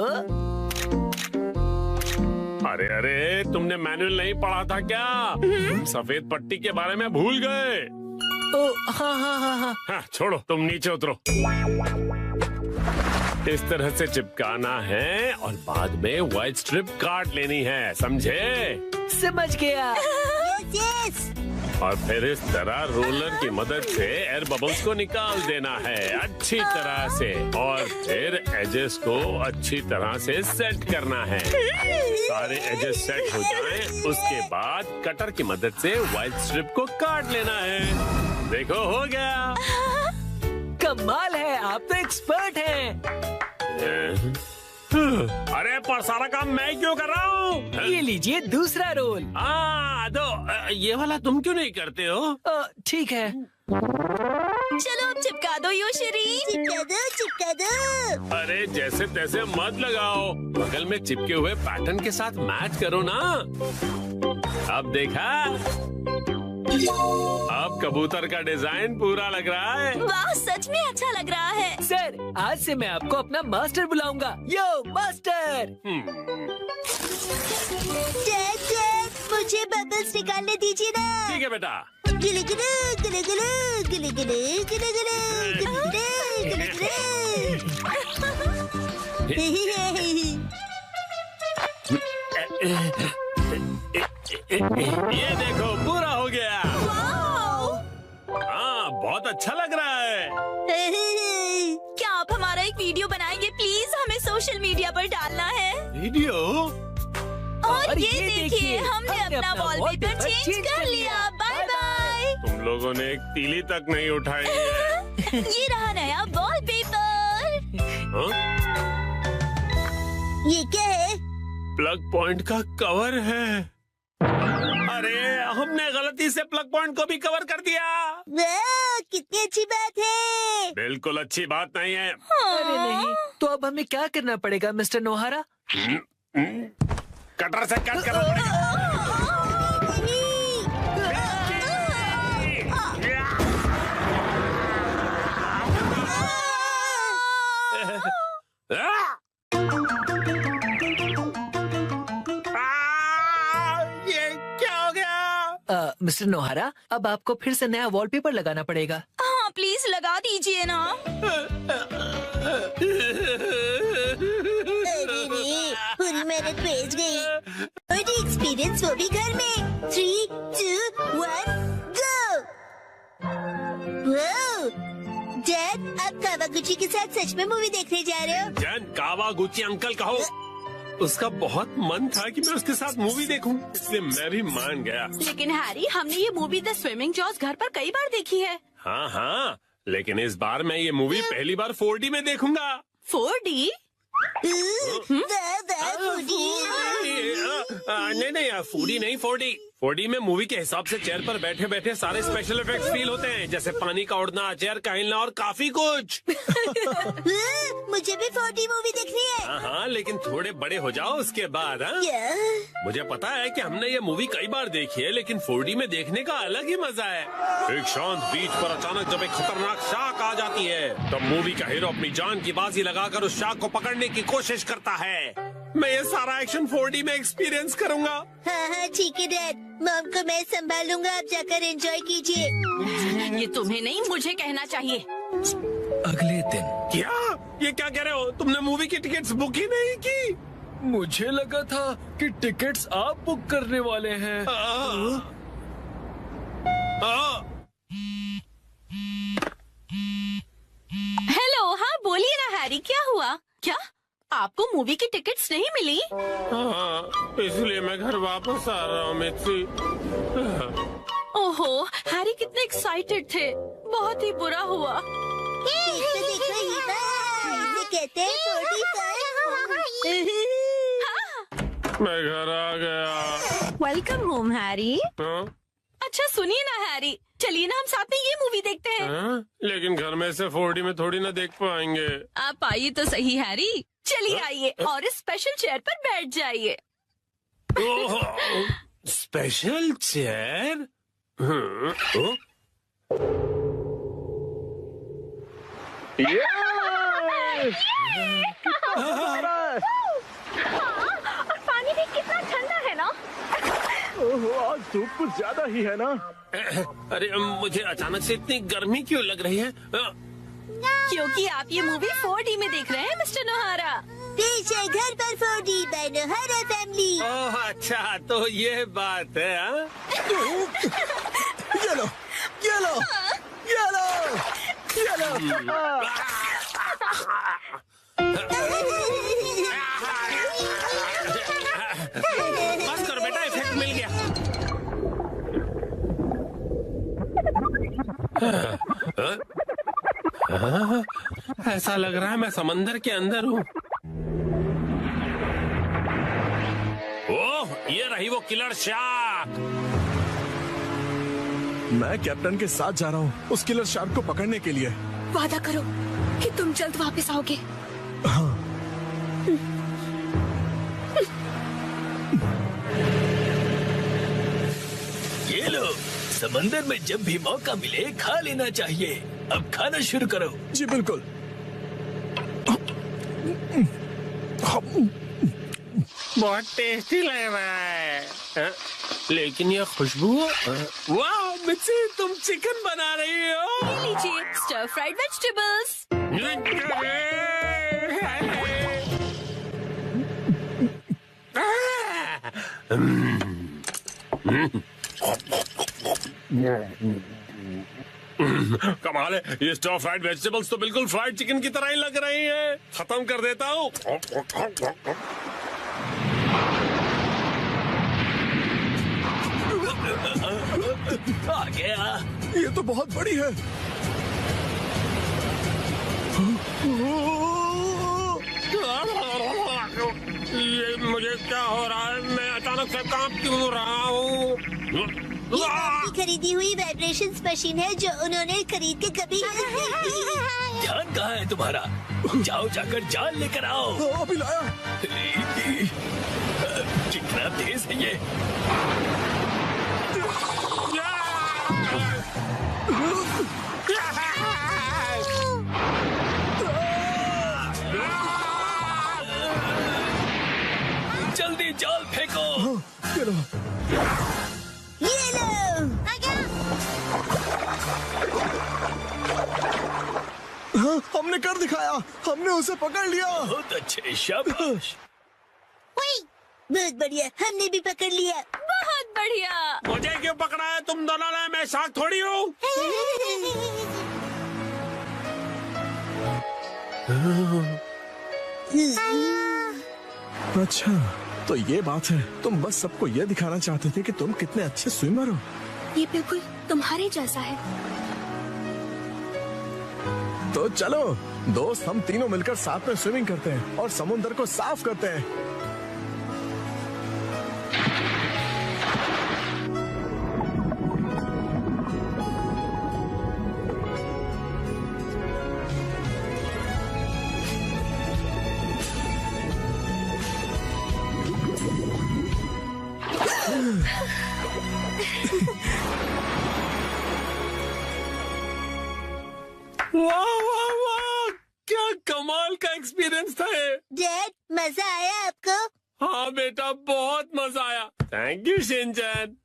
Speaker 8: अरे अरे, तुमने मैनुअल नहीं पढ़ा था क्या? तुम सफेद पट्टी के बारे में भूल गए।
Speaker 5: ओ हाँ हाँ हाँ हाँ।
Speaker 8: हाँ, छोड़ो, तुम नीचे उतरो। इस तरह से चिपकाना है और बाद में व्हाइट स्ट्रिप काट लेनी है, समझे?
Speaker 5: समझ गया।
Speaker 1: Yes yes.
Speaker 8: और फिर इस तरह रोलर की मदद से एयर बबल्स को निकाल देना है अच्छी तरह से, और फिर एजेस को अच्छी तरह से सेट करना है। सारे एजेस सेट हो जाएं, उसके बाद कटर की मदद से व्हाइट स्ट्रिप को काट लेना है। देखो हो गया।
Speaker 5: कमाल है, आप तो एक्सपर्ट हैं।
Speaker 8: अरे पर सारा काम मैं क्यों कर रहा हूँ?
Speaker 5: ये लीजिए दूसरा रोल।
Speaker 8: दो ये वाला तुम क्यों नहीं करते हो?
Speaker 5: ठीक है।
Speaker 3: चलो अब चिपका दो योशरी।
Speaker 1: चिपका दो।
Speaker 8: अरे जैसे तैसे मत लगाओ, बगल में चिपके हुए पैटर्न के साथ मैच करो ना। अब देखा, अब कबूतर का डिजाइन पूरा लग रहा है।
Speaker 3: वाह, सच में अच्छा लग रहा है।
Speaker 5: सर, आज से मैं आपको अपना मास्टर बुलाऊंगा। यो मास्टर।
Speaker 1: डैड, मुझे बबल्स निकालने दीजिए ना।
Speaker 8: ठीक है बेटा।
Speaker 1: गिले गिले गिले गिले गिले गिले गिले गिले
Speaker 8: ये देखो पूरा हो गया। हाँ, बहुत अच्छा लग रहा है।
Speaker 3: क्या आप हमारा एक वीडियो बनाएंगे प्लीज? हमें सोशल मीडिया पर डालना है।
Speaker 8: वीडियो?
Speaker 3: और ये देखिए, हमने अपना वॉलपेपर चेंज कर लिया। Bye bye.
Speaker 8: तुम लोगों ने एक तीली तक नहीं उठाई है।
Speaker 3: ये रहा नया वॉलपेपर।
Speaker 1: ये क्या है?
Speaker 8: प्लग पॉइंट का कवर है। अरे हमने गलती से प्लग पॉइंट को भी कवर कर दिया।
Speaker 1: वाह, कितनी अच्छी बात है।
Speaker 8: बिल्कुल अच्छी बात नहीं है।
Speaker 5: अरे नहीं, तो अब हमें क्या करना पड़ेगा मिस्टर नोहारा?
Speaker 8: कटर से कट करना पड़ेगा। ये क्या हो गया?
Speaker 5: मिस्टर नोहारा, अब आपको फिर से नया वॉलपेपर लगाना पड़ेगा।
Speaker 3: हाँ प्लीज लगा दीजिए ना।
Speaker 1: पूरी मेहनत वेस्ट गई और एक्सपीरियंस वो भी घर में। 3, 2, 1 गो। डैड, आप कावागुची के साथ सच में मूवी देखने जा रहे हो?
Speaker 8: जन कावागुची अंकल कहो। उसका बहुत मन था कि मैं उसके साथ मूवी देखूं, इसलिए मैं भी मान गया।
Speaker 2: लेकिन हैरी, हमने ये मूवी द स्विमिंग जॉस घर पर कई बार देखी है।
Speaker 8: हाँ हाँ, लेकिन इस बार मैं ये मूवी पहली बार 4D में देखूंगा।
Speaker 2: 4D?
Speaker 8: नहीं 4D नहीं 4D। 4D में मूवी के हिसाब से चेयर पर बैठे बैठे सारे स्पेशल इफेक्ट्स फील होते हैं, जैसे पानी का उड़ना, चेयर का हिलना और काफी कुछ।
Speaker 1: मुझे भी 4D मूवी देखनी है।
Speaker 8: हाँ, लेकिन थोड़े बड़े हो जाओ उसके बाद। मुझे पता है कि हमने ये मूवी कई बार देखी है, लेकिन 4D में देखने का अलग ही मजा है। एक शांत बीच पर अचानक जब एक खतरनाक शार्क आ जाती है, तब मूवी का हीरो अपनी जान की बाजी लगाकर उस शार्क को पकड़ने की कोशिश करता है। मैं ये सारा एक्शन 4D में एक्सपीरियंस करूंगा।
Speaker 1: हाँ, ठीक है डैड। मॉम को मैं संभालूंगा, आप जाकर एंजॉय कीजिए।
Speaker 2: ये तुम्हें नहीं, मुझे कहना चाहिए।
Speaker 5: अगले दिन।
Speaker 8: क्या? ये क्या कह रहे हो? तुमने मूवी की टिकट्स बुक ही नहीं की?
Speaker 5: मुझे लगा था कि टिकट्स आप बुक करने वाले हैं।
Speaker 2: हेलो, हाँ बोलिए ना हैरी, क्या हुआ? क्या आपको मूवी की टिकट्स नहीं मिली?
Speaker 8: हाँ, इसलिए मैं घर वापस आ रहा हूँ मित्सी।
Speaker 2: ओहो, हैरी कितने एक्साइटेड थे। बहुत ही बुरा हुआ।
Speaker 1: देखो ये बात, इसे कहते हैं 45।
Speaker 8: मैं घर आ गया।
Speaker 2: Welcome home Harry.
Speaker 8: हाँ?
Speaker 2: अच्छा सुनिए ना हैरी, चलिए ना हम साथ में ये मूवी देखते हैं।
Speaker 8: हाँ? लेकिन घर में से 4D में थोड़ी ना देख पाएंगे।
Speaker 2: आप आइए तो सही हैरी। चलिए आइए और इस स्पेशल चेयर पर बैठ जाइए।
Speaker 8: Special chair?
Speaker 7: और पानी भी कितना ठंडा है ना।
Speaker 10: आज धूप कुछ ज्यादा ही है ना।
Speaker 8: अरे मुझे अचानक से इतनी गर्मी क्यों लग रही है?
Speaker 2: क्योंकि आप ये मूवी 4D में देख रहे हैं मिस्टर नोहारा।
Speaker 1: पीछे घर पर 4D बैनोहरा फैमिली।
Speaker 8: ओह अच्छा, तो ये बात है हाँ?
Speaker 10: ये लो, ये लो, ये लो, ये लो।
Speaker 8: बस करो बेटा, इफेक्ट मिल गया। ऐसा लग रहा है मैं समंदर के अंदर हूँ। ओह, ये रही वो किलर शार्क।
Speaker 10: मैं कैप्टन के साथ जा रहा हूँ उस किलर शार्क को पकड़ने के लिए।
Speaker 7: वादा करो कि तुम जल्द वापस आओगे।
Speaker 10: हाँ।
Speaker 4: ये लो, समंदर में जब भी मौका मिले खा लेना चाहिए। अब खाना शुरू करो।
Speaker 10: जी बिल्कुल।
Speaker 8: बहुत टेस्टी लग रहा है हाँ? लेकिन ये खुशबू, वाह मिर्ची, तुम चिकन बना रही हो।
Speaker 2: ये लीजिए स्टर फ्राइड वेजिटेबल्स।
Speaker 8: कमाल है, ये स्टर फ्राइड वेजिटेबल्स तो बिल्कुल फ्राइड चिकन की तरह ही लग रही है। खत्म कर देता हूँ।
Speaker 4: आ गया।
Speaker 10: ये तो बहुत बड़ी है।
Speaker 8: ये मुझे क्या हो रहा है? मैं अचानक से कांप क्यों रहा हूँ?
Speaker 1: ये आपकी खरीदी हुई वाइब्रेशंस मशीन है जो उन्होंने खरीद के कभी
Speaker 4: ध्यान कहाँ है तुम्हारा? जाओ जाकर जाल लेकर आओ।
Speaker 10: अभी लाया।
Speaker 4: कितना तेज है ये। जल्दी जाल फेंको।
Speaker 10: ये लो।
Speaker 1: ये लो।
Speaker 10: हाँ, हमने कर दिखाया। हमने उसे पकड़ लिया।
Speaker 4: बहुत अच्छे, शाबाश।
Speaker 1: बहुत बढ़िया, हमने भी पकड़ लिया।
Speaker 2: बहुत बढ़िया।
Speaker 8: मुझे क्यों पकड़ा है तुम दोनों ने? मैं शार्क थोड़ी हूँ।
Speaker 10: अच्छा, तो ये बात है। तुम बस सबको ये दिखाना चाहते थे कि तुम कितने अच्छे स्विमर हो।
Speaker 7: ये बिल्कुल तुम्हारे जैसा है।
Speaker 10: तो चलो दोस्त, हम तीनों मिलकर साथ में स्विमिंग करते हैं और समुद्र को साफ करते हैं।
Speaker 8: वाह वाह वाह, क्या कमाल का एक्सपीरियंस था ये।
Speaker 1: डैड, मजा आया आपको?
Speaker 8: हाँ बेटा, बहुत मजा आया। Thank you Shinchan.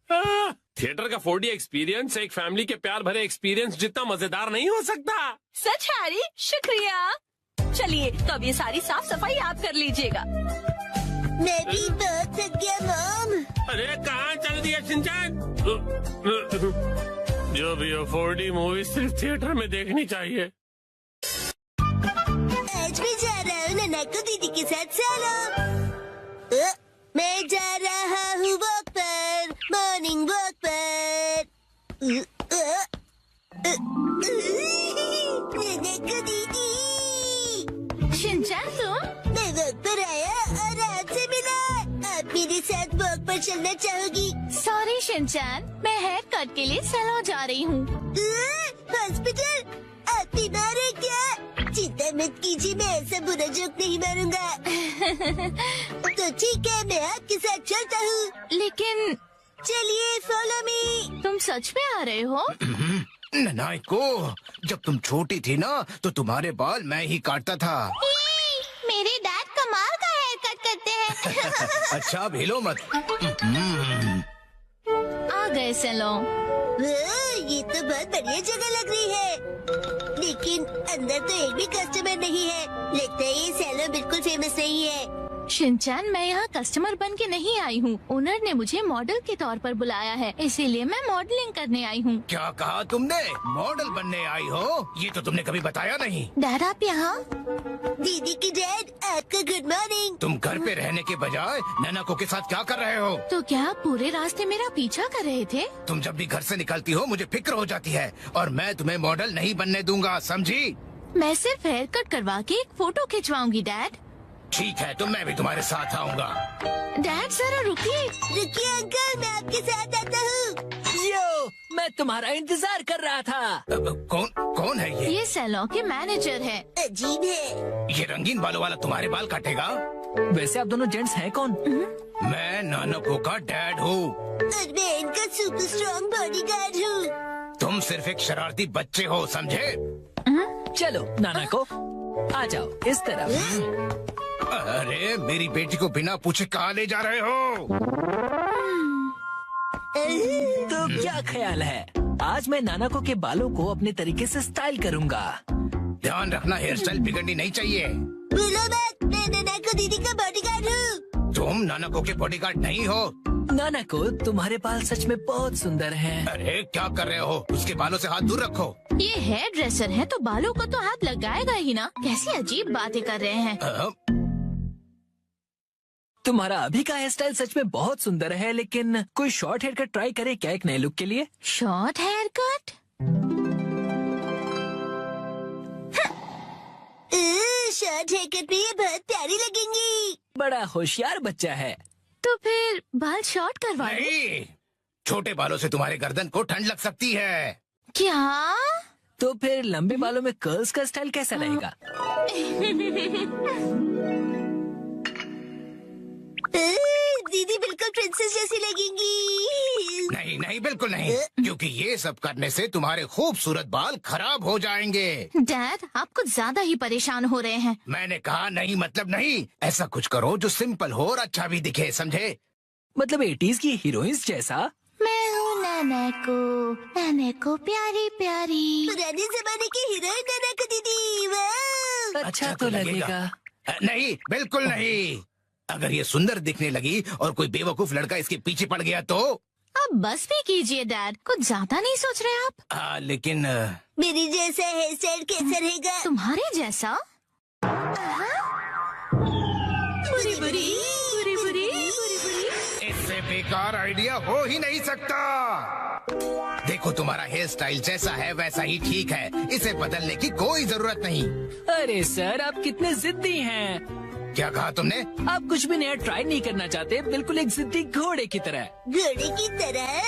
Speaker 8: थिएटर का 4D एक्सपीरियंस एक फैमिली के प्यार भरे एक्सपीरियंस जितना मजेदार नहीं हो सकता।
Speaker 2: सच हैरी, शुक्रिया। चलिए तो अब ये सारी साफ सफाई आप कर लीजिएगा।
Speaker 1: मैं भी बहुत थक गया मॉम।
Speaker 8: अरे कहाँ चल दिया शिनचैन? जो भी हो, 4D मूवी सिर्फ थिएटर में देखनी चाहिए।
Speaker 1: आज मैं जा रहा हूँ ननाको दीदी के साथ सोलो। मैं जा रहा हूँ वॉक पर, मॉर्निंग वॉक पर। ननाको दीदी।
Speaker 2: शिनचैन तुम?
Speaker 1: मैं वॉक पर आया और आपसे मिला। आप मेरे साथ वॉक पर चलना चाहोगी?
Speaker 2: सॉरी शिनचैन, मैं हेयर कट के लिए सैलून जा रही हूँ।
Speaker 1: हॉस्पिटल? आप बीमार है क्या? चिंता मत कीजिए, मैं ऐसा बुरा जोक नहीं मारूंगा। तो ठीक है, मैं आपके साथ चलता हूँ।
Speaker 2: लेकिन
Speaker 1: चलिए फॉलो मी।
Speaker 2: तुम सच में आ रहे हो?
Speaker 11: नाइको, जब तुम छोटी थी ना तो तुम्हारे बाल मैं ही काटता था।
Speaker 1: मेरे डैड कमाल का हेयर कट करते हैं।
Speaker 11: अच्छा, अब हिलो मत।
Speaker 2: आ गए सैलून।
Speaker 1: ये तो बहुत बढ़िया जगह लग रही है। लेकिन अंदर तो एक भी कस्टमर नहीं है। लगता है ये सैलून बिल्कुल फेमस नहीं है।
Speaker 3: शिनचैन, मैं यहाँ कस्टमर बन के नहीं आई हूँ। ओनर ने मुझे मॉडल के तौर पर बुलाया है, इसीलिए मैं मॉडलिंग करने आई हूँ।
Speaker 11: क्या कहा तुमने? मॉडल बनने आई हो? ये तो तुमने कभी बताया नहीं।
Speaker 3: डैड, आप यहाँ?
Speaker 1: दीदी की डैड, आपका गुड मॉर्निंग।
Speaker 11: तुम घर पे रहने के बजाय नानाको के साथ क्या कर रहे हो?
Speaker 3: तो क्या आप पूरे रास्ते मेरा पीछा कर रहे थे?
Speaker 11: तुम जब भी घर से निकलती हो मुझे फिक्र हो जाती है, और मैं तुम्हें मॉडल नहीं बनने दूंगा, समझी?
Speaker 3: मैं सिर्फ हेयर कट करवा के एक फोटो खिंचवाऊंगी डैड।
Speaker 11: ठीक है, तो मैं भी तुम्हारे साथ आऊंगा।
Speaker 3: डैड जरा रुकिए।
Speaker 1: रुकिए अंकल, मैं आपके साथ आता हूँ।
Speaker 5: यो, मैं तुम्हारा इंतजार कर रहा था।
Speaker 11: कौन है ये?
Speaker 3: ये सैलून के मैनेजर है।
Speaker 1: अजीब है।
Speaker 11: ये रंगीन बालों वाला तुम्हारे बाल काटेगा?
Speaker 5: वैसे आप दोनों जेंट्स हैं कौन?
Speaker 11: मैं नानाको का डैड हूँ।
Speaker 1: और मैं इनका सुपर स्ट्रॉन्ग बॉडीगार्ड हूँ।
Speaker 11: तुम सिर्फ एक शरारती बच्चे हो, समझे?
Speaker 5: चलो नाना को आ जाओ इस तरफ।
Speaker 11: अरे मेरी बेटी को बिना पूछे कहाँ ले जा रहे हो?
Speaker 5: तो क्या ख्याल है, आज मैं नानाको के बालों को अपने तरीके से स्टाइल करूंगा।
Speaker 11: ध्यान रखना, हेयर स्टाइल बिगड़नी नहीं चाहिए।
Speaker 1: बोलो मत, मैं नानाको दीदी का बॉडीगार्ड हूँ।
Speaker 11: तुम नानाको के बॉडीगार्ड नहीं हो।
Speaker 5: नानाको, तुम्हारे बाल सच में बहुत सुंदर हैं।
Speaker 11: अरे क्या कर रहे हो? उसके बालों से हाथ दूर रखो।
Speaker 3: ये हेयर ड्रेसर है तो बालों को तो हाथ लगाएगा ही ना। कैसी अजीब बातें कर रहे हैं।
Speaker 5: तुम्हारा अभी का हेयर स्टाइल सच में बहुत सुंदर है, लेकिन कोई शॉर्ट हेयर कट ट्राई करे क्या एक नए लुक के लिए?
Speaker 3: Short hair cut?
Speaker 1: Short hair cut में ये बहुत प्यारी लगेंगी।
Speaker 5: बड़ा होशियार बच्चा है।
Speaker 3: तो फिर बाल शॉर्ट करवा लो।
Speaker 11: नहीं, छोटे बालों से तुम्हारे गर्दन को ठंड लग सकती है।
Speaker 3: क्या?
Speaker 5: तो फिर लंबे बालों में कर्ल्स का स्टाइल कैसा रहेगा?
Speaker 1: दीदी बिल्कुल प्रिंसेस जैसी लगेंगी।
Speaker 11: नहीं नहीं, बिल्कुल नहीं, क्योंकि ये सब करने से तुम्हारे खूबसूरत बाल खराब हो जाएंगे।
Speaker 3: डैड, आप कुछ ज्यादा ही परेशान हो रहे हैं।
Speaker 11: मैंने कहा नहीं मतलब नहीं। ऐसा कुछ करो जो सिंपल हो और अच्छा भी दिखे, समझे?
Speaker 5: मतलब 80s की हीरोइंस जैसा?
Speaker 3: मैं हूँ नानाको प्यारी प्यारी।
Speaker 1: पुराने जमाने की हीरोइन नानाको दीदी। वाह!
Speaker 5: अच्छा तो लगेगा।
Speaker 11: नहीं, बिल्कुल नहीं। अगर ये सुंदर दिखने लगी और कोई बेवकूफ लड़का इसके पीछे पड़ गया तो?
Speaker 3: अब बस भी कीजिए डैड, कुछ ज्यादा नहीं सोच रहे आप?
Speaker 11: लेकिन
Speaker 1: मेरी जैसा हेयर स्टाइल कैसा रहेगा?
Speaker 3: तुम्हारे जैसा?
Speaker 1: बुरी बुरी बुरी बुरी।
Speaker 11: इससे बेकार आइडिया हो ही नहीं सकता। देखो, तुम्हारा हेयर स्टाइल जैसा है वैसा ही ठीक है, इसे बदलने की कोई जरूरत नहीं।
Speaker 5: अरे सर, आप कितने जिद्दी हैं।
Speaker 11: क्या कहा तुमने?
Speaker 5: आप कुछ भी नया ट्राई नहीं करना चाहते, बिल्कुल एक जिद्दी घोड़े की तरह।
Speaker 1: घोड़े की तरह?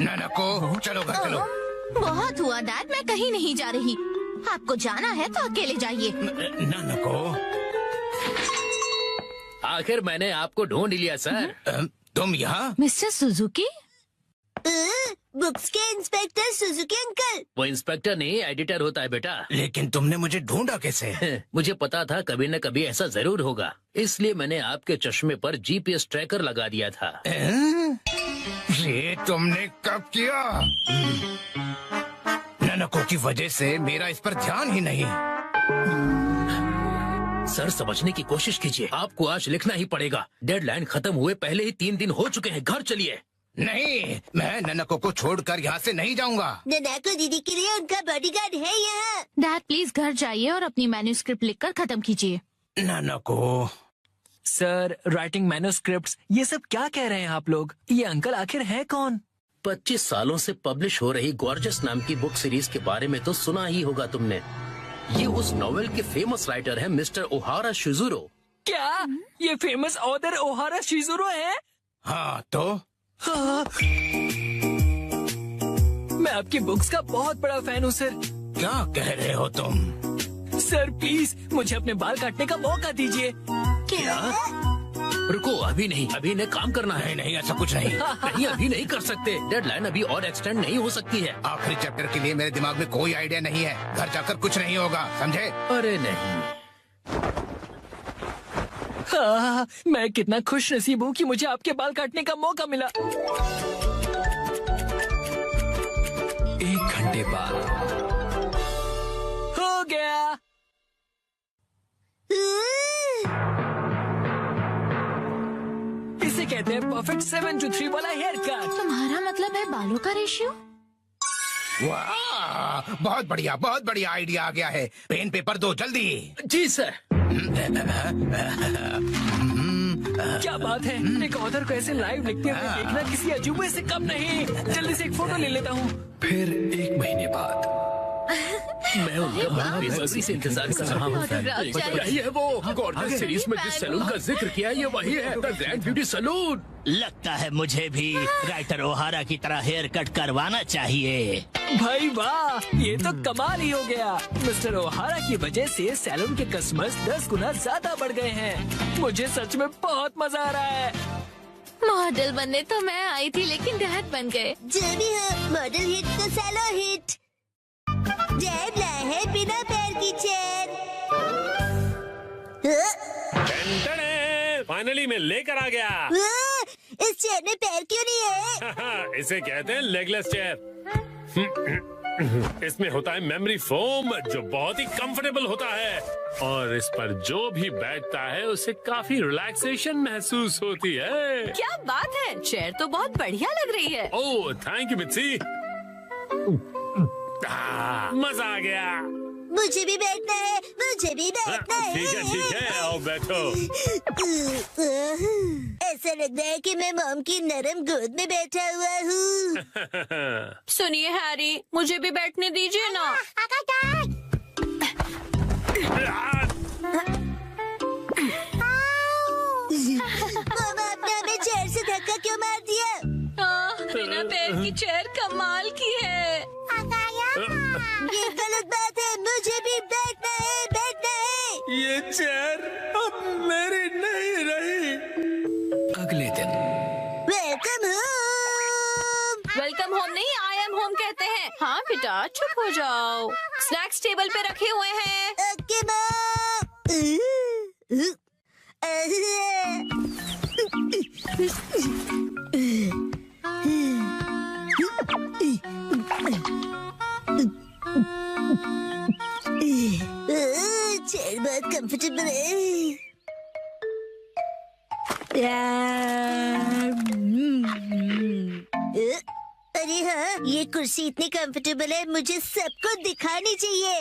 Speaker 11: नानाको, चलो घर चलो।
Speaker 3: बहुत हुआ डैड, मैं कहीं नहीं जा रही। आपको जाना है तो अकेले जाइए।
Speaker 11: नानाको,
Speaker 4: आखिर मैंने आपको ढूंढ लिया सर।
Speaker 11: तुम यहाँ?
Speaker 3: Mister Suzuki?
Speaker 1: बुक्स के इंस्पेक्टर सुजुकी अंकल।
Speaker 4: वो इंस्पेक्टर नहीं, एडिटर होता है बेटा।
Speaker 11: लेकिन तुमने मुझे ढूंढा कैसे?
Speaker 4: मुझे पता था कभी न कभी ऐसा जरूर होगा, इसलिए मैंने आपके चश्मे पर जीपीएस ट्रैकर लगा दिया था।
Speaker 11: ये तुमने कब किया? नानाको की वजह से मेरा इस पर ध्यान ही नहीं।
Speaker 4: सर, समझने की कोशिश कीजिए, आपको आज लिखना ही पड़ेगा। डेडलाइन खत्म हुए पहले ही 3 दिन हो चुके हैं। घर चलिए।
Speaker 11: नहीं, मैं नानाको को छोड़कर यहाँ से नहीं जाऊँगा।
Speaker 1: नानाको दीदी के लिए उनका बॉडीगार्ड है यहाँ।
Speaker 3: डैड प्लीज घर जाइए और अपनी मैन्युस्क्रिप्ट लिखकर खत्म कीजिए।
Speaker 11: नानाको।
Speaker 5: सर, राइटिंग मैन्युस्क्रिप्ट्स, ये सब क्या कह रहे हैं आप लोग? ये अंकल आखिर हैं कौन?
Speaker 4: 25 सालों से पब्लिश हो रही गॉर्जियस नाम की बुक सीरीज के बारे में तो सुना ही होगा तुमने। ये उस नॉवेल के फेमस राइटर हैं मिस्टर ओहारा शिजुरो।
Speaker 5: क्या ये फेमस ऑथर ओहारा शिजुरो है?
Speaker 11: हाँ तो?
Speaker 5: हाँ। मैं आपकी बुक्स का बहुत बड़ा फैन हूँ सर।
Speaker 11: क्या कह रहे हो तुम?
Speaker 5: सर प्लीज मुझे अपने बाल काटने का मौका दीजिए।
Speaker 4: क्या? रुको, अभी नहीं, अभी ने काम करना है।
Speaker 11: नहीं, ऐसा कुछ नहीं।
Speaker 4: नहीं, अभी नहीं कर सकते। डेडलाइन अभी और एक्सटेंड नहीं हो सकती है।
Speaker 11: आखिरी चैप्टर के लिए मेरे दिमाग में कोई आइडिया नहीं है। घर जाकर कुछ नहीं होगा, समझे?
Speaker 4: अरे नहीं।
Speaker 5: हाँ, मैं कितना खुश नसीब हूँ कि मुझे आपके बाल काटने का मौका मिला। 1 घंटे बाद हो गया। इसे कहते हैं परफेक्ट 7 to 3 वाला हेयर कट।
Speaker 3: तुम्हारा मतलब है बालों का रेशियो?
Speaker 11: वाह, बहुत बढ़िया आइडिया आ गया है। पेन पेपर दो जल्दी।
Speaker 4: जी सर।
Speaker 5: क्या बात है, एक ऑथर को ऐसे लाइव लिखते हुए देखना किसी अजूबे से कम नहीं। जल्दी से एक फोटो ले लेता हूँ। फिर 1 महीने बाद
Speaker 4: मैं उनका बेसब्री से इंतजार कर रहा हूँ। यही है वो गॉर्जियस सीरीज में जिस सैलून का जिक्र किया, ये वही है, द ग्रैंड ब्यूटी सैलून।
Speaker 12: लगता है मुझे भी राइटर ओहारा की तरह हेयर कट करवाना चाहिए।
Speaker 5: भाई वाह, ये तो कमाल ही हो गया। मिस्टर ओहारा की वजह से सैलून के कस्टमर्स 10 गुना ज्यादा बढ़ गए हैं। मुझे सच में बहुत मजा आ रहा है।
Speaker 3: मॉडल बनने तो मैं आई थी, लेकिन डैड बन गए।
Speaker 1: जो भी हो, मॉडल हिट तो सैलो हिट। डैड लाए है बिना पैर की चेयर।
Speaker 8: फाइनली मैं लेकर आ गया।
Speaker 1: इस चेयर में पैर क्यों नहीं है?
Speaker 8: इसे कहते हैं लेगलेस चेयर। इसमें होता है मेमोरी फोम, जो बहुत ही कंफर्टेबल होता है, और इस पर जो भी बैठता है उसे काफी रिलैक्सेशन महसूस होती है।
Speaker 2: क्या बात है, चेयर तो बहुत बढ़िया लग रही है।
Speaker 8: Oh thank you Mitsi. मजा आ गया।
Speaker 1: मुझे भी बैठना है, मुझे भी बैठना है।
Speaker 8: ठीक है, आओ बैठो।
Speaker 1: ऐसा लग रहा है कि मैं मॉम की नरम गोद में बैठा हुआ हूँ।
Speaker 2: सुनिए हैरी, मुझे भी बैठने दीजिए ना।
Speaker 1: मम्मा, आपने हमें चेयर से धक्का क्यों मार दिया?
Speaker 3: बिना पैर की चेयर कमाल की है।
Speaker 1: ये गलत बात है, मुझे भी बैठना है, बैठना है।
Speaker 5: ये चेयर अब मेरी नहीं रही। अगले दिन
Speaker 1: वेलकम होम।
Speaker 2: वेलकम होम नहीं, आई एम होम कहते हैं। हाँ बेटा चुप हो जाओ, स्नैक्स टेबल पे रखे हुए हैं।
Speaker 1: Okay mom. चेयर बहुत कंफर्टेबल है। अरे हाँ, ये कुर्सी इतनी कंफर्टेबल है, मुझे सबको दिखानी चाहिए।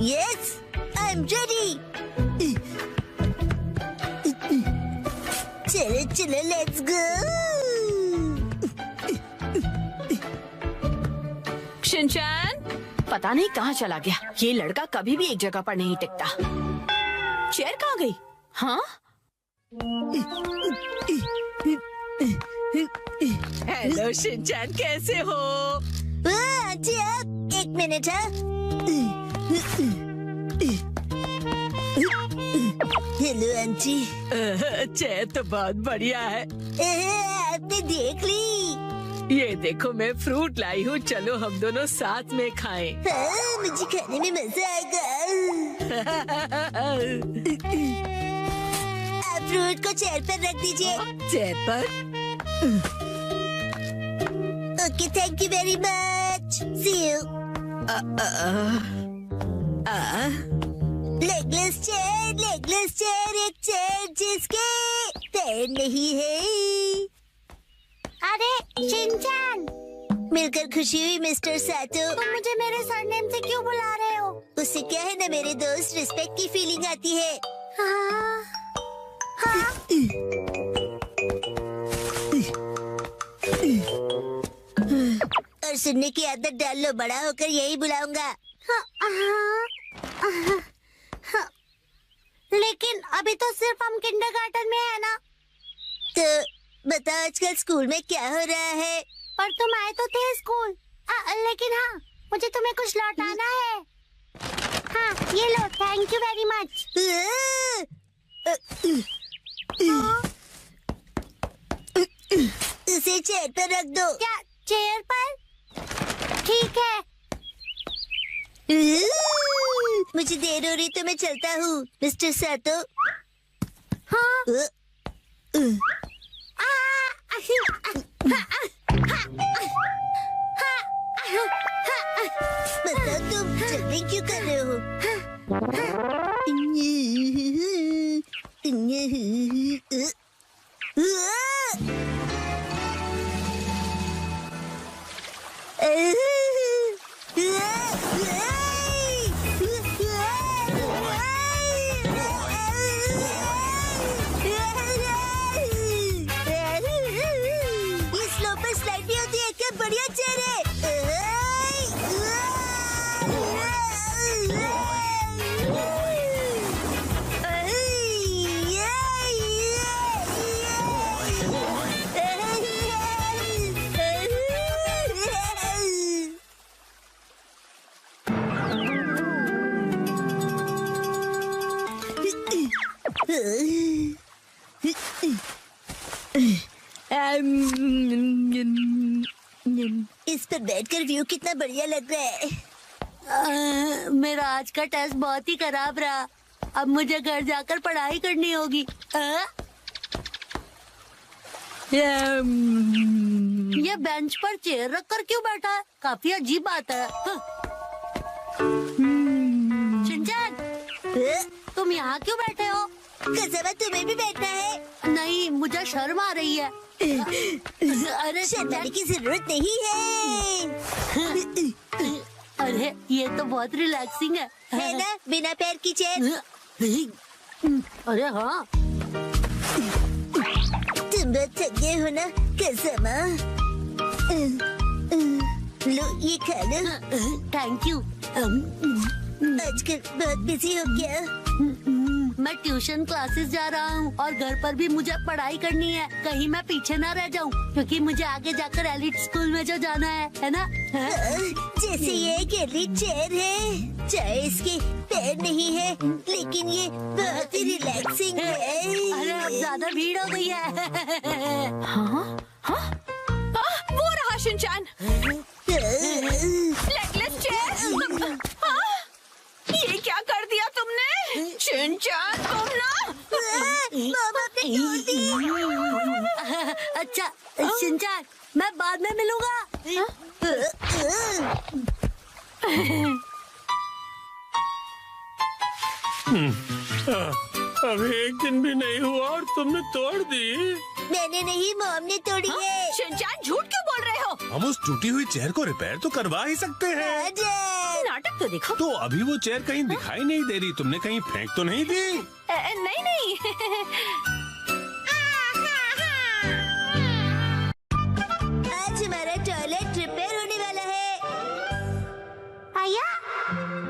Speaker 1: Yes, I am ready. चलो चलो, लेट्स गो।
Speaker 2: शिनचैन, पता नहीं कहाँ चला गया। ये लड़का कभी भी एक जगह पर नहीं टिकता। चेयर कहाँ गई? हाँ? हेलो शिनचैन, कैसे हो?
Speaker 1: जी आप, 1 मिनट है। Hello aunty.
Speaker 2: चेयर तो बहुत बढ़िया है।
Speaker 1: आपने देख ली?
Speaker 2: ये देखो, मैं फ्रूट लाई हूँ, चलो हम दोनों साथ में खाएं।
Speaker 1: हाँ, मुझे खाने में मजा आएगा। आप फ्रूट को चेयर पर रख दीजिए।
Speaker 2: चेयर पर?
Speaker 1: Okay, thank you very much. See you. Legless chair, एक चेयर जिसके पैर नहीं है। अरे शिनचैन, मिलकर खुशी हुई मिस्टर सातो। तुम मुझे मेरे सरनेम से क्यों बुला रहे हो? उससे क्या है ना मेरे दोस्त, रिस्पेक्ट की फीलिंग आती है। हाँ, हाँ। और सुनने की आदत डाल लो, बड़ा होकर यही बुलाऊंगा। लेकिन अभी तो सिर्फ हम किंडरगार्टन में है ना। तो बताओ आजकल स्कूल में क्या हो रहा है? पर तुम आए तो थे स्कूल। लेकिन हाँ, मुझे तुम्हें कुछ लौटाना है। हाँ, ये लो, थैंक यू वेरी मच। उसे चेयर पर रख दो। क्या चेयर पर? ठीक है। मुझे देर हो रही तो मैं चलता हूँ, मिस्टर सातो। हाँ? बताओ तुम जल्दी क्यों कर रहे हो? ये स्लो पर स्लाइड नहीं होती है क्या? बढ़िया चेहरे। इस पर बैठकर व्यू कितना बढ़िया लग रहा है। मेरा आज का टेस्ट बहुत ही खराब रहा। अब मुझे घर जाकर पढ़ाई करनी होगी। ये बेंच पर चेयर रखकर क्यों बैठा है? काफी अजीब बात है। शिनचैन, तुम यहाँ क्यों बैठे हो? कसम तुम्हें भी बैठना है? नहीं, मुझे शर्म आ रही है। अरे शर्माने की जरूरत नहीं है। अरे ये तो बहुत रिलैक्सिंग है ना? बिना पैर की चेयर। अरे हाँ, तुम बहुत थके हो ना कसम? लो ये खा लो। Thank you. आजकल बहुत बिजी हो गया। मैं ट्यूशन क्लासेस जा रहा हूँ और घर पर भी मुझे पढ़ाई करनी है। कहीं मैं पीछे ना रह जाऊँ, क्योंकि मुझे आगे जाकर एलिट स्कूल में जो जाना है ना? जैसे ये एक एलिट चेयर है, चाहे इसके पैर नहीं है, लेकिन ये बहुत ही रिलैक्सिंग है। अरे अब ज्यादा भीड़ हो गई है।
Speaker 2: हाँ? वो रहा शिनचैन। Legless chair. ये क्या कर दिया तुमने? शिनचैन तुम ना।
Speaker 1: मामा ने तोड़ दी। अच्छा शिनचैन, मैं बाद में मिलूंगा।
Speaker 8: अभी एक दिन भी नहीं हुआ और तुमने तोड़ दी।
Speaker 1: मैंने नहीं, मॉम ने तोड़ी है।
Speaker 2: शिनचैन झूठ क्यों बोल रहे हो?
Speaker 13: हम उस टूटी हुई चेयर को रिपेयर तो करवा ही सकते हैं।
Speaker 2: नाटक तो देखो।
Speaker 13: तो अभी वो चेयर कहीं दिखाई नहीं दे रही, तुमने कहीं फेंक तो नहीं दी?
Speaker 2: नहीं।
Speaker 1: आज हमारा टॉयलेट रिपेयर होने वाला है। आया?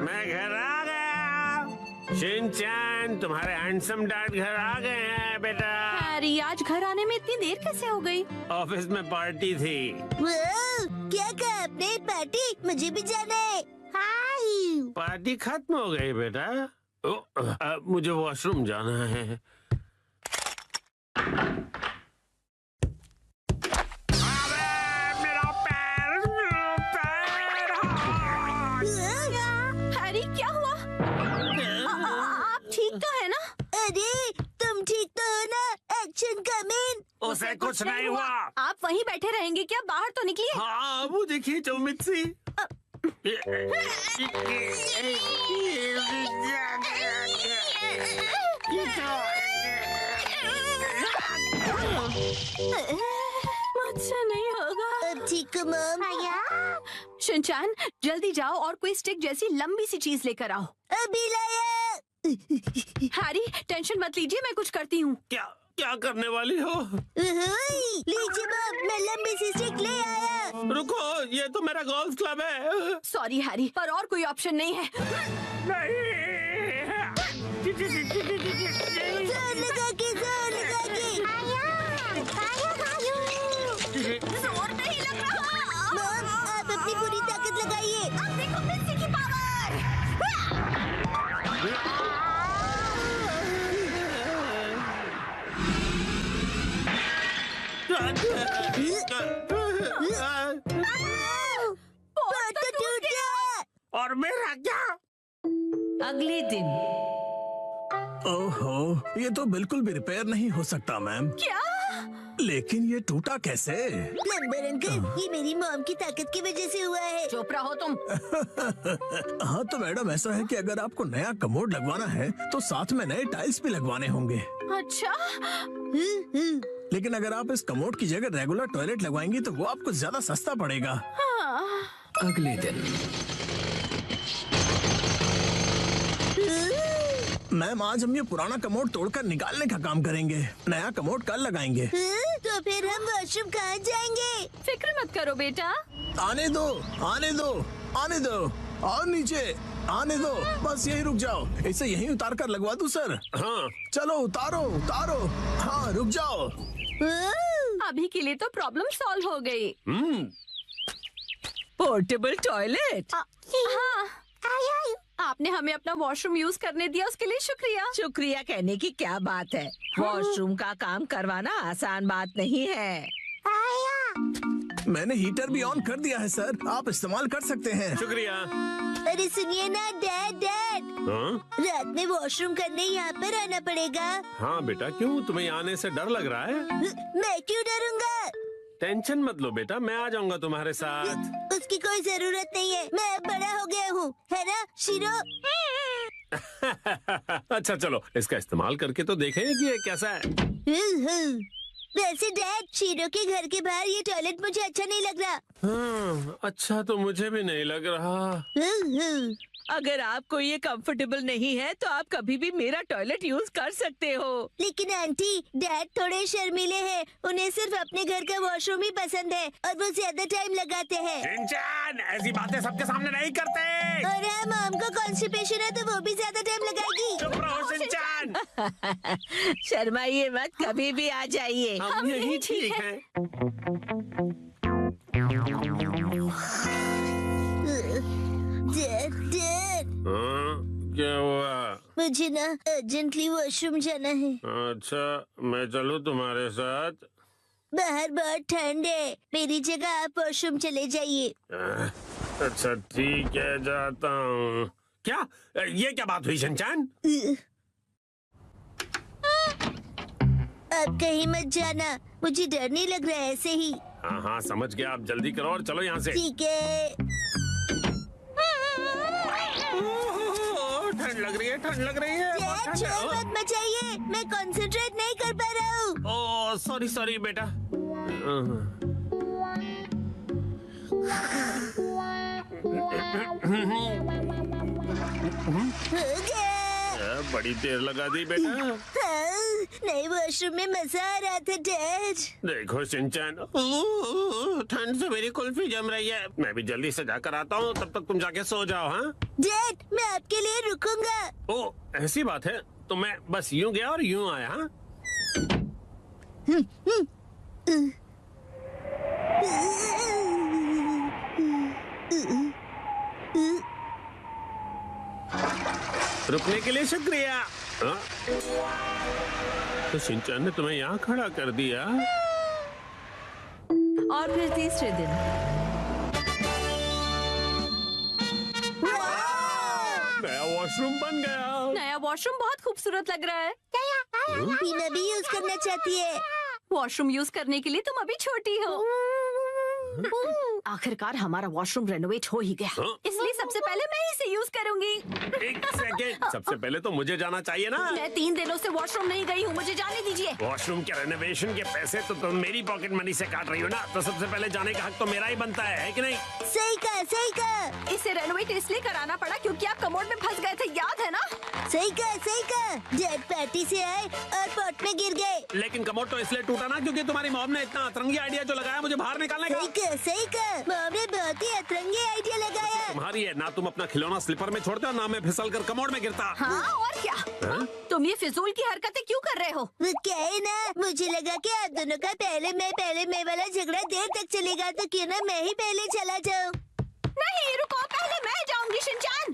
Speaker 8: मैं घर आ गया। शिनचैन, तुम्हारे हैंडसम डैड घर आ गए हैं बेटा।
Speaker 2: हैरी, आज घर आने में इतनी देर कैसे हो गई?
Speaker 8: ऑफिस में पार्टी थी।
Speaker 1: क्या कहा आपने? पार्टी? मुझे भी जाना है। हाय।
Speaker 8: पार्टी खत्म हो गई बेटा। मुझे वॉशरूम जाना है।
Speaker 2: हैरी, क्या हुआ? आप ठीक तो है ना?
Speaker 1: अरे तुम ठीक तो हो ना? Action coming.
Speaker 8: उसे कुछ नहीं हुआ।
Speaker 2: आप वहीं बैठे रहेंगे क्या? बाहर तो निकलिए।
Speaker 8: हाँ, वो देखिए चौमित्सी।
Speaker 2: मुझसे नहीं होगा।
Speaker 1: अब ठीक हो मॉम?
Speaker 2: शिनचैन, जल्दी जाओ और कोई स्टिक जैसी लंबी सी चीज लेकर आओ।
Speaker 1: अभी लाया।
Speaker 2: हैरी, टेंशन मत लीजिए, मैं कुछ करती हूँ।
Speaker 8: क्या करने वाली हो?
Speaker 1: लीजिए मॉम, मैं लंबी सी स्टिक ले आया।
Speaker 8: रुको, ये तो मेरा गोल्फ क्लब है।
Speaker 2: सॉरी हैरी, पर और कोई ऑप्शन नहीं है।
Speaker 1: जोर लगा के
Speaker 2: जोर नहीं लग रहा।
Speaker 1: मॉम, आप अपनी पूरी ताकत लगाइए।
Speaker 2: अब देखो मिस्सी की पावर।
Speaker 1: तो टूट गया।
Speaker 8: और मेरा क्या?
Speaker 12: अगले दिन।
Speaker 10: ओहो, ये तो बिल्कुल भी रिपेयर नहीं हो सकता मैम।
Speaker 2: क्या?
Speaker 10: लेकिन ये टूटा कैसे?
Speaker 1: प्लम्बर अंकल, ये मेरी मॉम की ताकत की वजह से हुआ है।
Speaker 2: चुप रहो तुम।
Speaker 10: हाँ तो मैडम ऐसा है कि अगर आपको नया कमोड लगवाना है तो साथ में नए टाइल्स भी लगवाने होंगे।
Speaker 2: अच्छा।
Speaker 10: लेकिन अगर आप इस कमोड की जगह रेगुलर टॉयलेट लगवाएंगी तो वो आपको ज्यादा सस्ता पड़ेगा।
Speaker 2: हाँ।
Speaker 5: अगले दिन
Speaker 10: मैम, आज हम ये पुराना कमोड तोड़कर निकालने का काम करेंगे। नया कमोड कल लगाएंगे।
Speaker 1: तो फिर हम वॉशरूम कहाँ जाएंगे?
Speaker 2: फिक्र मत करो बेटा।
Speaker 10: आने दो, आने दो, आने दो, और नीचे आने दो। बस यही रुक जाओ। इसे यहीं उतार कर लगवा दूं सर?
Speaker 8: हाँ
Speaker 10: चलो उतारो उतारो। हाँ रुक जाओ।
Speaker 2: अभी के लिए तो प्रॉब्लम सॉल्व हो गई।
Speaker 14: Portable toilet.
Speaker 2: हाँ, आपने हमें अपना वॉशरूम यूज करने दिया, उसके लिए शुक्रिया।
Speaker 14: शुक्रिया कहने की क्या बात है। वॉशरूम का काम करवाना आसान बात नहीं है।
Speaker 10: मैंने हीटर भी ऑन कर दिया है सर, आप इस्तेमाल कर सकते हैं।
Speaker 8: शुक्रिया।
Speaker 1: अरे सुनिए ना डैड, रात में वॉशरूम करने यहाँ पर आना पड़ेगा।
Speaker 8: हाँ बेटा, क्यों तुम्हें यहाँ आने से डर लग रहा है?
Speaker 1: मैं क्यों डरूंगा?
Speaker 8: टेंशन मत लो बेटा, मैं आ जाऊंगा तुम्हारे साथ।
Speaker 1: उसकी कोई जरूरत नहीं है, मैं अब बड़ा हो गया हूँ, है ना शीरो?
Speaker 8: अच्छा चलो, इसका इस्तेमाल करके तो देखें कि ये कैसा है।
Speaker 1: वैसे डैड, शीरो के घर के बाहर ये टॉयलेट मुझे अच्छा नहीं लग रहा।
Speaker 8: हाँ, अच्छा तो मुझे भी नहीं लग रहा।
Speaker 14: अगर आपको ये कंफर्टेबल नहीं है तो आप कभी भी मेरा टॉयलेट यूज कर सकते हो।
Speaker 1: लेकिन आंटी, डैड थोड़े शर्मीले हैं, उन्हें सिर्फ अपने घर का वॉशरूम ही पसंद है और वो ज्यादा टाइम लगाते हैं।
Speaker 8: शिनचैन, ऐसी बातें सबके सामने नहीं करते।
Speaker 1: और हाँ, मॉम को कॉन्स्टिपेशन है तो वो भी ज्यादा टाइम लगाएगी।
Speaker 8: चुप रहो शिनचैन।
Speaker 14: शर्माइए मत, कभी भी आ जाइए।
Speaker 8: हम यही ठीक है।
Speaker 1: डैड,
Speaker 8: क्या हुआ?
Speaker 1: मुझे ना अर्जेंटली वॉशरूम जाना है।
Speaker 8: अच्छा, मैं चलूं तुम्हारे साथ?
Speaker 1: बाहर बहुत ठंड है, मेरी जगह आप वॉशरूम चले जाइए।
Speaker 8: अच्छा ठीक है, जाता हूँ। क्या ये क्या बात हुई शिनचैन?
Speaker 1: आप कहीं मत जाना, मुझे डर नहीं लग रहा है ऐसे ही।
Speaker 8: हाँ हाँ समझ गया, आप जल्दी करो और चलो यहाँ से।
Speaker 1: ठीक है।
Speaker 8: ठंड लग रही है, ठंड लग रही है।
Speaker 1: शोर मत मचाइए, मैं कंसंट्रेट नहीं कर पा रहा हूँ।
Speaker 8: ओह सॉरी सॉरी बेटा।
Speaker 1: हो गया।
Speaker 8: बड़ी देर लगा दी बेटा।
Speaker 1: हाँ, नए वॉशरूम में मजा आ रहा था डैड।
Speaker 8: देखो शिनचैन, ठंड से मेरी कुल्फी जम रही है। मैं भी जल्दी से जाकर आता हूँ, तब तक तुम जाके सो जाओ। हाँ
Speaker 1: डैड, मैं आपके लिए रुकूंगा।
Speaker 8: ओह ऐसी बात है, तो मैं बस यूं गया और यूं आया। हाँ रुकने के लिए शुक्रिया। हाँ? तो शिनचैन ने तुम्हें यहाँ खड़ा कर दिया।
Speaker 2: और फिर तीसरे दिन
Speaker 8: नया वॉशरूम बन गया।
Speaker 2: नया वॉशरूम बहुत खूबसूरत लग रहा है।
Speaker 1: टीना भी यूज करना चाहती है।
Speaker 2: वॉशरूम यूज करने के लिए तुम अभी छोटी हो। आखिरकार हमारा वॉशरूम रेनोवेट हो ही गया, इसलिए सबसे पहले मैं इसे यूज करूंगी।
Speaker 8: एक सेकेंड, सबसे पहले तो मुझे जाना चाहिए ना।
Speaker 2: मैं 3 दिनों से वॉशरूम नहीं गई हूँ, मुझे जाने दीजिए।
Speaker 8: वॉशरूम के रेनोवेशन के पैसे तो तुम मेरी पॉकेट मनी से काट रही हो ना, तो सबसे पहले जाने का हक तो मेरा ही बनता है कि नहीं?
Speaker 1: सही कहा, सही कहा।
Speaker 2: इसे रेनोवेट इसलिए कराना पड़ा क्योंकि आप कमोड में फंस गए थे, याद है ना?
Speaker 1: सही कहा, सही कहा। डैड पार्टी से आए और पॉट में गिर गए।
Speaker 8: लेकिन कमोड तो इसलिए टूटा ना क्योंकि तुम्हारी मॉम ने इतना अतरंगी आइडिया जो लगाया मुझे बाहर निकालने का।
Speaker 1: सही कहा, मॉम ने बहुत ही अतरंगी आइडिया लगाया।
Speaker 8: तुम्हारी है ना, तुम अपना खिलौना स्लीपर में छोड़ते हो ना मैं फिसल कर कमोड में गिरता।
Speaker 2: हाँ और क्या? तुम ये फिजूल की हरकतें क्यों कर रहे हो?
Speaker 1: वो क्या है ना, मुझे लगा कि आप दोनों का पहले मैं वाला झगड़ा देर तक चलेगा, तो क्यों ना मैं ही पहले चला जाऊँ।
Speaker 2: नहीं रुको, पहले मैं जाऊंगी शिनचैन।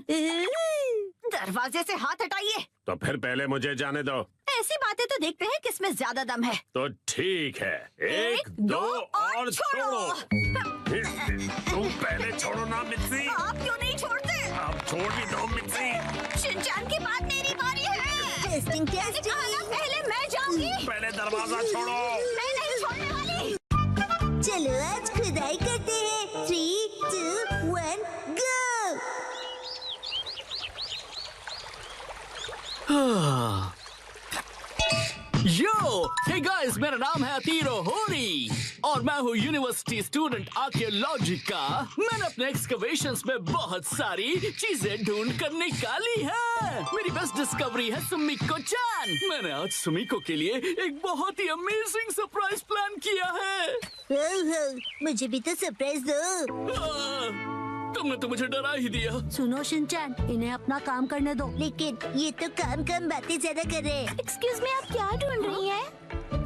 Speaker 2: दरवाजे से हाथ हटाइए।
Speaker 8: तो फिर पहले मुझे जाने दो।
Speaker 2: ऐसी बातें तो देखते हैं किसमें ज्यादा दम है।
Speaker 8: तो ठीक है, 1 2 और छोड़ो। तुम पहले छोड़ो ना मित्सी।
Speaker 2: आप क्यों नहीं छोड़ते?
Speaker 8: आप छोड़ भी दो मित्सी।
Speaker 2: शिनचैन की बात मेरी बारी है।
Speaker 1: Testing testing.
Speaker 2: पहले मैं जाऊंगी।
Speaker 8: पहले दरवाजा छोड़ो।
Speaker 2: मैं नहीं छोड़ने
Speaker 1: चलो आज खुदाई करते हैं। 3, 2, 1, गो।
Speaker 15: यो, हे गाइस, मेरा नाम है अतीरो होरी और मैं हूँ यूनिवर्सिटी स्टूडेंट आर्कियोलॉजी का। मैंने अपने एक्सकवेशंस में बहुत सारी चीजें ढूंढ कर निकाली है। मेरी बेस्ट डिस्कवरी है सुमिको चान। मैंने आज सुमिको के लिए एक बहुत ही अमेजिंग सरप्राइज प्लान किया है।
Speaker 1: मुझे भी तो सरप्राइज दो।
Speaker 15: तुमने तो मुझे डरा ही दिया।
Speaker 1: सुनो शिनचैन, इन्हें अपना काम करने दो। लेकिन ये तो काम बातें ज्यादा कर रहे हैं।
Speaker 6: एक्सक्यूज मी, आप क्या ढूंढ रही हैं?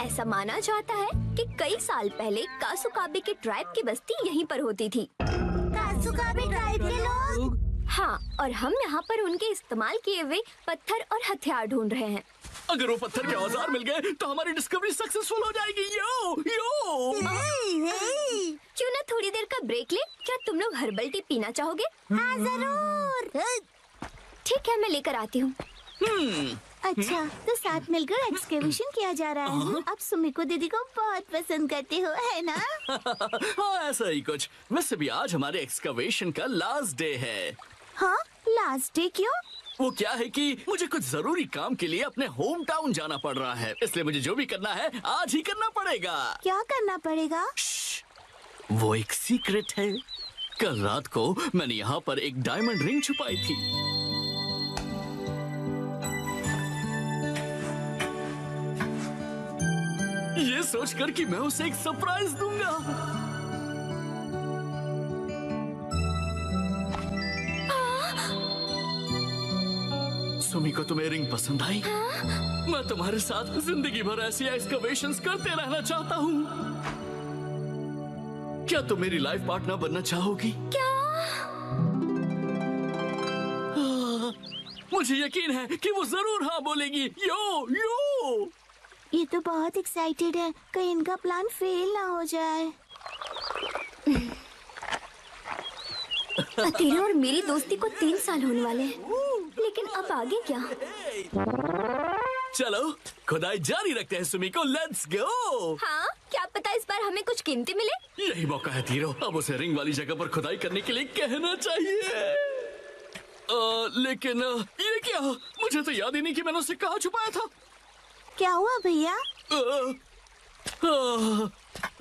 Speaker 6: ऐसा माना जाता है कि कई साल पहले कासुकाबे के ट्राइब की बस्ती यहीं पर होती थी।
Speaker 1: कासुकाबे ट्राइब के लोग?
Speaker 6: हाँ, और हम यहाँ पर उनके इस्तेमाल किए हुए पत्थर और हथियार ढूंढ रहे हैं।
Speaker 15: अगर वो पत्थर के औजार मिल गए तो हमारी डिस्कवरी सक्सेसफुल हो जाएगी। यो।
Speaker 6: क्यों ना थोड़ी देर का ब्रेक ले? क्या तुम लोग हर्बल टी पीना चाहोगे?
Speaker 1: हाँ जरूर।
Speaker 6: ठीक है, मैं लेकर आती हूँ।
Speaker 1: अच्छा, तो साथ मिलकर एक्सकेवेशन किया जा रहा है। आप सुमिको दीदी को बहुत पसंद करते हो, है ना?
Speaker 15: हाँ, ऐसा ही कुछ। वैसे भी आज हमारे एक्सकवेशन का लास्ट डे है।
Speaker 1: हाँ, लास्ट डे क्यों?
Speaker 15: वो क्या है कि मुझे कुछ जरूरी काम के लिए अपने होम टाउन जाना पड़ रहा है, इसलिए मुझे जो भी करना है आज ही करना पड़ेगा।
Speaker 1: क्या करना पड़ेगा?
Speaker 15: वो एक सीक्रेट है। कल रात को मैंने यहाँ पर एक डायमंड रिंग छुपाई थी। ये सोचकर कि मैं उसे एक सरप्राइज दूंगा। सुमी को तुम्हें रिंग पसंद आई? मैं तुम्हारे साथ जिंदगी भर ऐसी एक्सकवेशंस करते रहना चाहता हूँ। क्या तुम मेरी लाइफ पार्टनर बनना चाहोगी?
Speaker 6: क्या?
Speaker 15: मुझे यकीन है कि वो जरूर हाँ बोलेगी। यो यो।
Speaker 1: ये तो बहुत एक्साइटेड है, कहीं इनका प्लान फेल ना हो जाए।
Speaker 6: अतीरो और मेरी दोस्ती को 3 साल होने वाले हैं, लेकिन अब आगे क्या?
Speaker 15: चलो खुदाई जारी रखते हैं सुमिको, लेट्स गो।
Speaker 6: हाँ, क्या पता इस बार हमें कुछ कीमती मिले।
Speaker 15: यही मौका है तीरो, अब उसे रिंग वाली जगह पर खुदाई करने के लिए कहना चाहिए। लेकिन ये क्या? मुझे तो याद ही नहीं कि मैंने उसे कहाँ छुपाया था।
Speaker 1: क्या हुआ भैया?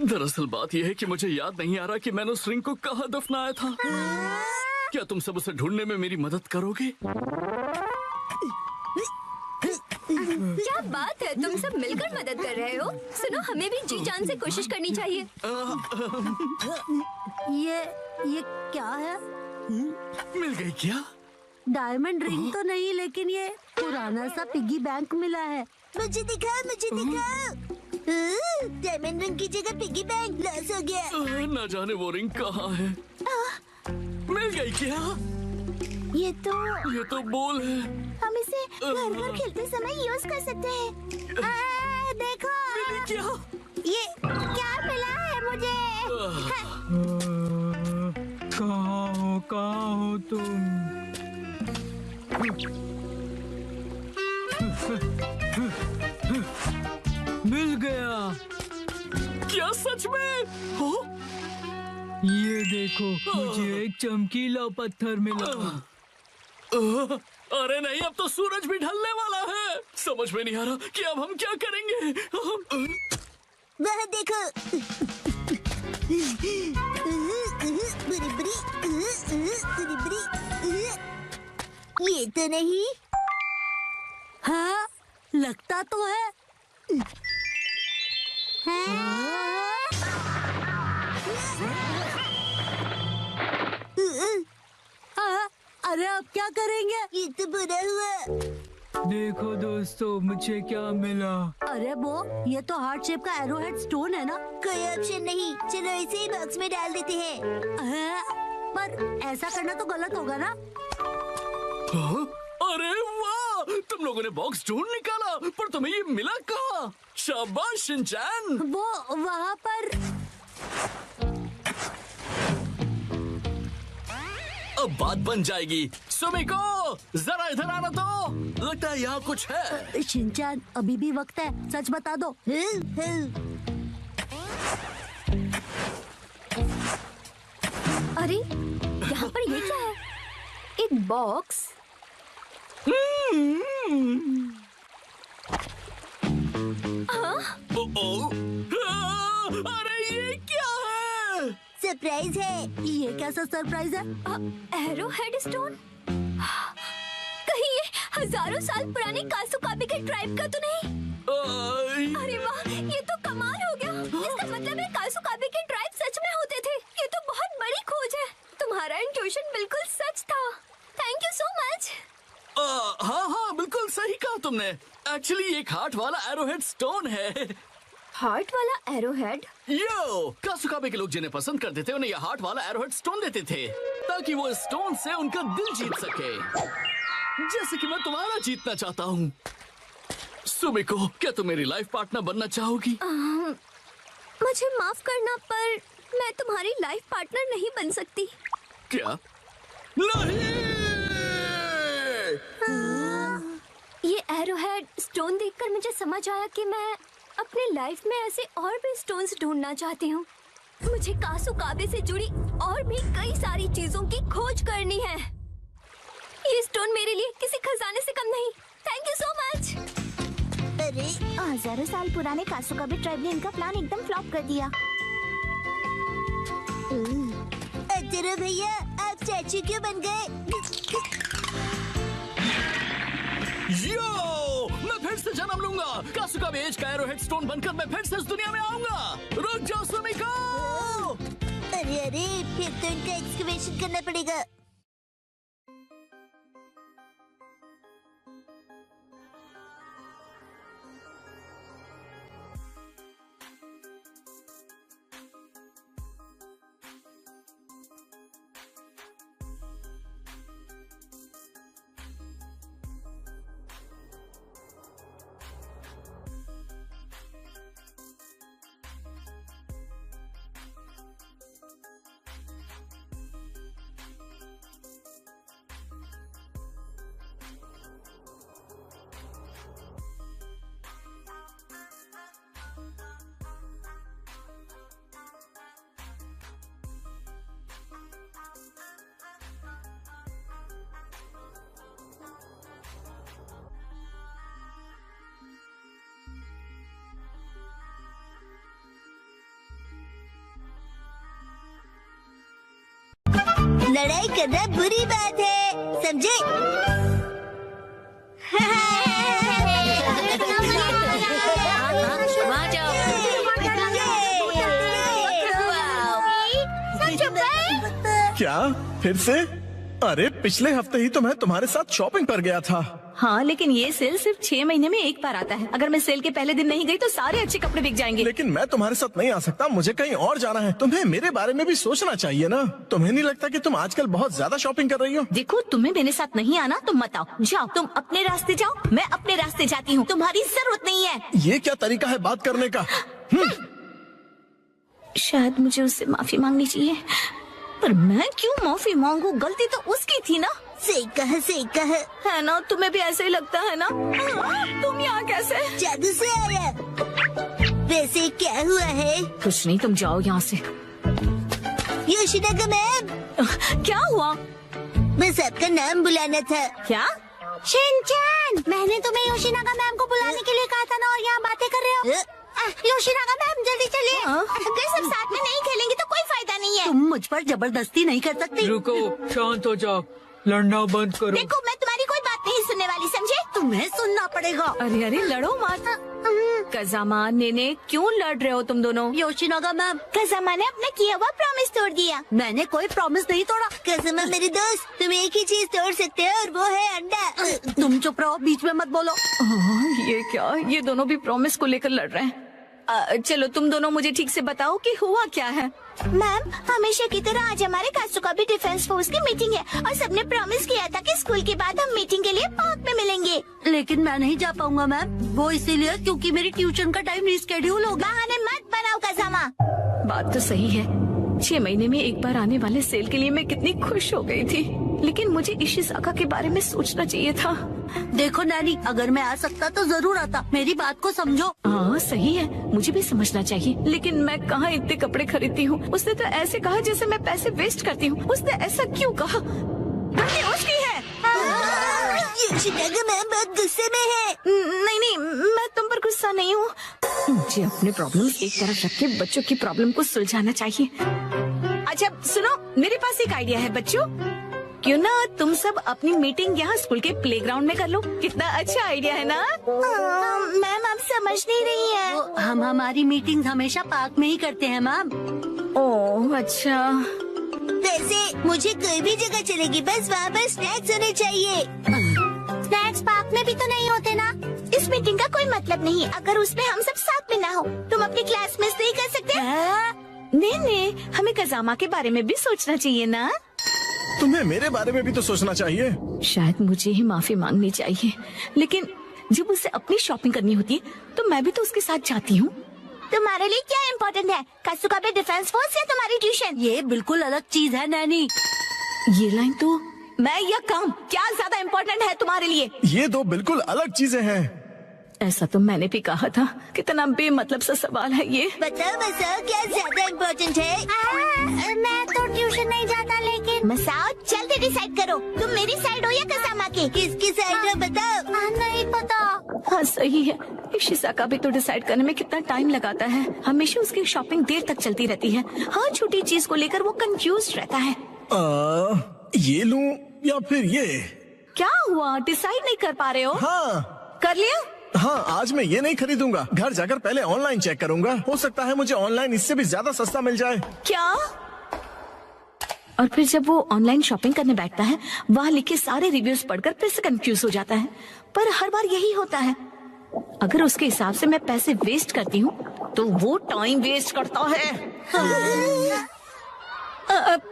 Speaker 15: दरअसल बात यह है कि मुझे याद नहीं आ रहा कि मैंने उस रिंग को कहाँ दफनाया था। क्या तुम सब उसे ढूंढने में मेरी मदद करोगे?
Speaker 6: क्या बात है, तुम सब मिलकर मदद कर रहे हो। सुनो, हमें भी जी जान से कोशिश करनी चाहिए।
Speaker 1: ये क्या है?
Speaker 15: मिल गई क्या?
Speaker 1: डायमंड रिंग तो नहीं, लेकिन ये पुराना सा पिगी बैंक मिला है। मुझे दिखाओ, मुझे दिखाओ। डायमंड रिंग की जगह पिगी बैंक लॉस हो गया।
Speaker 15: न जाने वो रिंग कहाँ है। मिल गई क्या?
Speaker 1: ये
Speaker 15: तो बोल है।
Speaker 1: हम इसे घर पर खेलते समय यूज कर सकते हैं। देखो
Speaker 15: क्या?
Speaker 1: ये क्या मिला है मुझे?
Speaker 5: कहाँ हो तुम? मिल गया।
Speaker 15: क्या सच में? हो?
Speaker 5: ये देखो, मुझे एक चमकीला पत्थर मिला।
Speaker 15: अरे नहीं, अब तो सूरज भी ढलने वाला है। समझ में नहीं आ रहा कि अब हम क्या करेंगे।
Speaker 1: वह देखो। ये तो नहीं। हाँ, लगता तो है। अरे अब क्या करेंगे? ये तो बुरा हुआ।
Speaker 5: देखो दोस्तों, मुझे क्या मिला।
Speaker 1: अरे वो, ये तो हार्ट शेप का एरोहेड स्टोन है ना। कोई ऑप्शन नहीं, चलो इसे ही बॉक्स में डाल देते हैं। पर ऐसा करना तो गलत होगा ना।
Speaker 15: अरे वाह, तुम लोगों ने बॉक्स ढूंढ निकाला, पर तुम्हें ये मिला कहाँ? शाबाश शिनचैन।
Speaker 1: वो वहाँ पर।
Speaker 15: अब बात बन जाएगी। सुमिको, जरा इधर आना तो। लगता है यहाँ कुछ है।
Speaker 1: शिनचैन, अभी भी वक्त है, सच बता दो।
Speaker 2: अरे यहाँ पर ये क्या है? एक बॉक्स।
Speaker 15: अरे ये क्या है?
Speaker 1: सरप्राइज है। ये कैसा सरप्राइज है?
Speaker 2: Arrow head stone? कहीं ये हजारों साल पुरानी कासुकाबी के ट्राइब का तो नहीं? अरे वाह, ये तो कमाल हो गया। इसका मतलब है कासुकाबी के ट्राइब सच में होते थे। ये तो बहुत बड़ी खोज है। तुम्हारा इंट्यूशन बिल्कुल सच था। Thank you so much.
Speaker 15: हाँ, बिल्कुल सही कहा तुमने। एक्चुअली एक हार्ट वाला एरोहेड स्टोन है।
Speaker 2: हार्ट वाला एरोहेड?
Speaker 15: यो, कासुकाबे के लोग जिन्हें पसंद करते थे उन्हें यह हार्ट वाला एरोहेड स्टोन देते थे ताकि वो स्टोन से उनका दिल जीत सके, जैसे कि मैं तुम्हारा जीतना चाहता हूँ। सुमिको, क्या तुम मेरी लाइफ पार्टनर बनना चाहोगी?
Speaker 2: मुझे माफ करना, पर मैं तुम्हारी लाइफ पार्टनर नहीं बन सकती।
Speaker 15: क्या? नहीं!
Speaker 2: ये एरोहेड स्टोन देखकर मुझे समझ आया कि मैं अपनी लाइफ में ऐसे और भी स्टोन्स ढूंढना चाहती हूँ। मुझे कासुकाबे से जुड़ी और भी कई सारी चीजों की खोज करनी है। ये स्टोन मेरे लिए किसी खजाने से कम नहीं। Thank you so much.
Speaker 1: अरे हजारों साल पुराने कासुकाबे ट्राइब ने इनका प्लान एकदम फ्लॉप कर दिया। अतरो भैया, आप चाचू क्यों बन गए?
Speaker 15: यो, मैं फिर से जन्म लूंगा। कासुकाबे एज का एरोहेड स्टोन बनकर मैं फिर से इस दुनिया में आऊंगा। रुक जाओ सुमिको।
Speaker 1: अरे फिर तो इनका एक्सकवेशन करना पड़ेगा। लड़ाई करना बुरी बात है, समझे?
Speaker 3: वहाँ जाओ।
Speaker 10: क्या फिर से? अरे पिछले हफ्ते ही तो मैं तुम्हारे साथ शॉपिंग पर गया था।
Speaker 2: हाँ, लेकिन ये सेल सिर्फ 6 महीने में एक बार आता है। अगर मैं सेल के पहले दिन नहीं गई तो सारे अच्छे कपड़े बिक जाएंगे।
Speaker 10: लेकिन मैं तुम्हारे साथ नहीं आ सकता, मुझे कहीं और जाना है। तुम्हें मेरे बारे में भी सोचना चाहिए ना। तुम्हें नहीं लगता कि तुम आजकल बहुत ज्यादा शॉपिंग कर रही हो?
Speaker 2: देखो, तुम्हें मेरे साथ नहीं आना तो मत आओ। जाओ, तुम अपने रास्ते जाओ, मैं अपने रास्ते जाती हूँ। तुम्हारी जरूरत नहीं है।
Speaker 10: ये क्या तरीका है बात करने का?
Speaker 2: शायद मुझे उससे माफी मांगनी चाहिए, पर मैं क्यों माफी मांगू? गलती तो उसकी थी ना।
Speaker 1: सही कहा
Speaker 2: है ना? तुम्हें भी ऐसे ही लगता है ना? तुम यहाँ कैसे?
Speaker 1: जादू से आया। वैसे क्या हुआ है?
Speaker 2: कुछ नहीं, तुम जाओ यहाँ से।
Speaker 1: योशिनागा मैम,
Speaker 2: क्या हुआ?
Speaker 1: बस आपका नाम बुलाना था।
Speaker 2: क्या?
Speaker 1: शिनचैन, मैंने तुम्हें योशिनागा मैम को बुलाने के लिए कहा था ना, और यहाँ बातें कर रहे हो। योशिनागा मैम, जल्दी चलिए। अगर सब साथ में नहीं खेलेंगे तो कोई फायदा नहीं है।
Speaker 2: तुम मुझ पर जबरदस्ती नहीं कर सकती।
Speaker 5: रुको, शांत हो जाओ, लड़ना बंद करो।
Speaker 1: देखो, मैं तुम्हारी कोई बात नहीं सुनने वाली, समझे?
Speaker 2: तुम्हें सुनना पड़ेगा। अरे अरे, लड़ो मत। कज़ामा, नेने, क्यों लड़ रहे हो तुम दोनों?
Speaker 1: योशिनागा मैम, कज़ामा ने अपना किया हुआ प्रॉमिस तोड़ दिया।
Speaker 2: मैंने कोई प्रॉमिस नहीं तोड़ा।
Speaker 1: कज़ामा मेरी दोस्त, तुम एक ही चीज तोड़ सकते हो और वो है अंडा।
Speaker 2: तुम चुप रहो, बीच में मत बोलो। ये क्या? ये दोनों भी प्रॉमिस को लेकर लड़ रहे हैं। चलो, तुम दोनों मुझे ठीक से बताओ कि हुआ क्या है।
Speaker 1: मैम, हमेशा की तरह आज हमारे कासुकाबे डिफेंस फोर्स की मीटिंग है और सबने प्रॉमिस किया था कि स्कूल के बाद हम मीटिंग के लिए पार्क में मिलेंगे।
Speaker 2: लेकिन मैं नहीं जा पाऊंगा मैम, वो इसीलिए क्योंकि मेरी ट्यूशन का टाइम रिस्केड्यूल हो गया।
Speaker 1: बहाने मत बनाओ कज़ामा।
Speaker 2: बात तो सही है। 6 महीने में एक बार आने वाले सेल के लिए मैं कितनी खुश हो गई थी। लेकिन मुझे इशिज़ाका के बारे में सोचना चाहिए था।
Speaker 1: देखो नानी, अगर मैं आ सकता तो जरूर आता। मेरी बात को समझो।
Speaker 2: हाँ सही है, मुझे भी समझना चाहिए, लेकिन मैं कहाँ इतने कपड़े खरीदती हूँ। उसने तो ऐसे कहा जैसे मैं पैसे वेस्ट करती हूँ। उसने ऐसा क्यों कहा? गलती उसकी है।
Speaker 1: मैं बहुत गुस्से में है।
Speaker 2: नहीं, मैं तुम पर गुस्सा नहीं हूँ। मुझे अपने प्रॉब्लम एक तरफ रख के बच्चों की प्रॉब्लम को सुलझाना चाहिए। अच्छा सुनो, मेरे पास एक आइडिया है बच्चों। क्यों ना तुम सब अपनी मीटिंग यहाँ स्कूल के प्लेग्राउंड में कर लो। कितना अच्छा आइडिया है ना?
Speaker 1: मैम आप समझ नहीं रही है। हम हमारी मीटिंग हमेशा पार्क में ही करते हैं मैम।
Speaker 2: ओह अच्छा।
Speaker 1: वैसे मुझे कोई भी जगह चलेगी, बस वहाँ पर स्नैक्स होने चाहिए। स्नैक्स पार्क में भी तो नहीं होते ना?
Speaker 3: इस मीटिंग का कोई मतलब नहीं अगर उसमें हम सब साथ में ना हो। तुम अपनी क्लास मिस नहीं कर सकते?
Speaker 2: नहीं, हमें कजामा के बारे में भी सोचना चाहिए ना।
Speaker 10: तुम्हें मेरे बारे में भी तो सोचना चाहिए।
Speaker 2: शायद मुझे ही माफी मांगनी चाहिए, लेकिन जब उसे अपनी शॉपिंग करनी होती है तो मैं भी तो उसके साथ जाती हूँ।
Speaker 3: तुम्हारे लिए क्या इम्पोर्टेंट है, कासुकाबे डिफेंस फोर्स या तुम्हारी ट्यूशन?
Speaker 1: ये बिल्कुल अलग चीज है नैनी।
Speaker 2: ये लाइन तो मैं या काम क्या ज्यादा इम्पोर्टेंट है तुम्हारे लिए?
Speaker 10: ये दो बिल्कुल अलग चीजें हैं।
Speaker 2: ऐसा तो मैंने भी कहा था। कितना बेमतलब सा सवाल है ये।
Speaker 1: बताओ क्या ज्यादा इम्पोर्टेंट है? मैं तो ट्यूशन नहीं जाता, लेकिन
Speaker 3: मसाओ जल्दी डिसाइड करो, तुम मेरी साइड हो या कसामा की?
Speaker 1: किसकी साइड हो बताओ।
Speaker 3: नहीं पता।
Speaker 2: हाँ सही है, इशिज़ाका भी तो डिसाइड करने में कितना टाइम लगाता है। हमेशा उसकी शॉपिंग देर तक चलती रहती है। हर छोटी चीज को लेकर वो कंफ्यूज रहता है।
Speaker 10: ये लूं या फिर ये?
Speaker 2: क्या हुआ, डिसाइड नहीं कर पा रहे हो?
Speaker 10: हाँ
Speaker 2: कर लिया?
Speaker 10: हाँ, आज मैं ये नहीं खरीदूंगा। घर जाकर पहले ऑनलाइन चेक करूंगा। हो सकता है मुझे ऑनलाइन इससे भी ज्यादा सस्ता मिल जाए।
Speaker 2: क्या? और फिर जब वो ऑनलाइन शॉपिंग करने बैठता है, वहाँ लिखे सारे रिव्यूज पढ़कर फिर से कंफ्यूज हो जाता है। पर हर बार यही होता है। अगर उसके हिसाब से मैं पैसे वेस्ट करती हूँ तो वो टाइम वेस्ट करता है।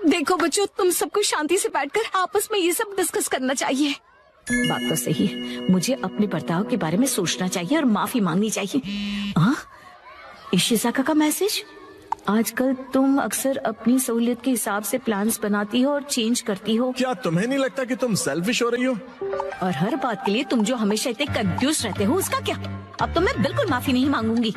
Speaker 2: देखो बच्चों, तुम सबको शांति से बैठकर आपस में ये सब डिस्कस करना चाहिए। बात तो सही है, मुझे अपने बर्ताव के बारे में सोचना चाहिए और माफी मांगनी चाहिए। इशिज़ाका का मैसेज। आजकल तुम अक्सर अपनी सहूलियत के हिसाब से प्लान्स बनाती हो और चेंज करती हो।
Speaker 10: क्या तुम्हें नहीं लगता कि तुम सेल्फिश हो रही हो?
Speaker 2: और हर बात के लिए तुम जो हमेशा इतने कंफ्यूज रहते हो, उसका क्या? अब तो मैं बिल्कुल माफी नहीं मांगूंगी।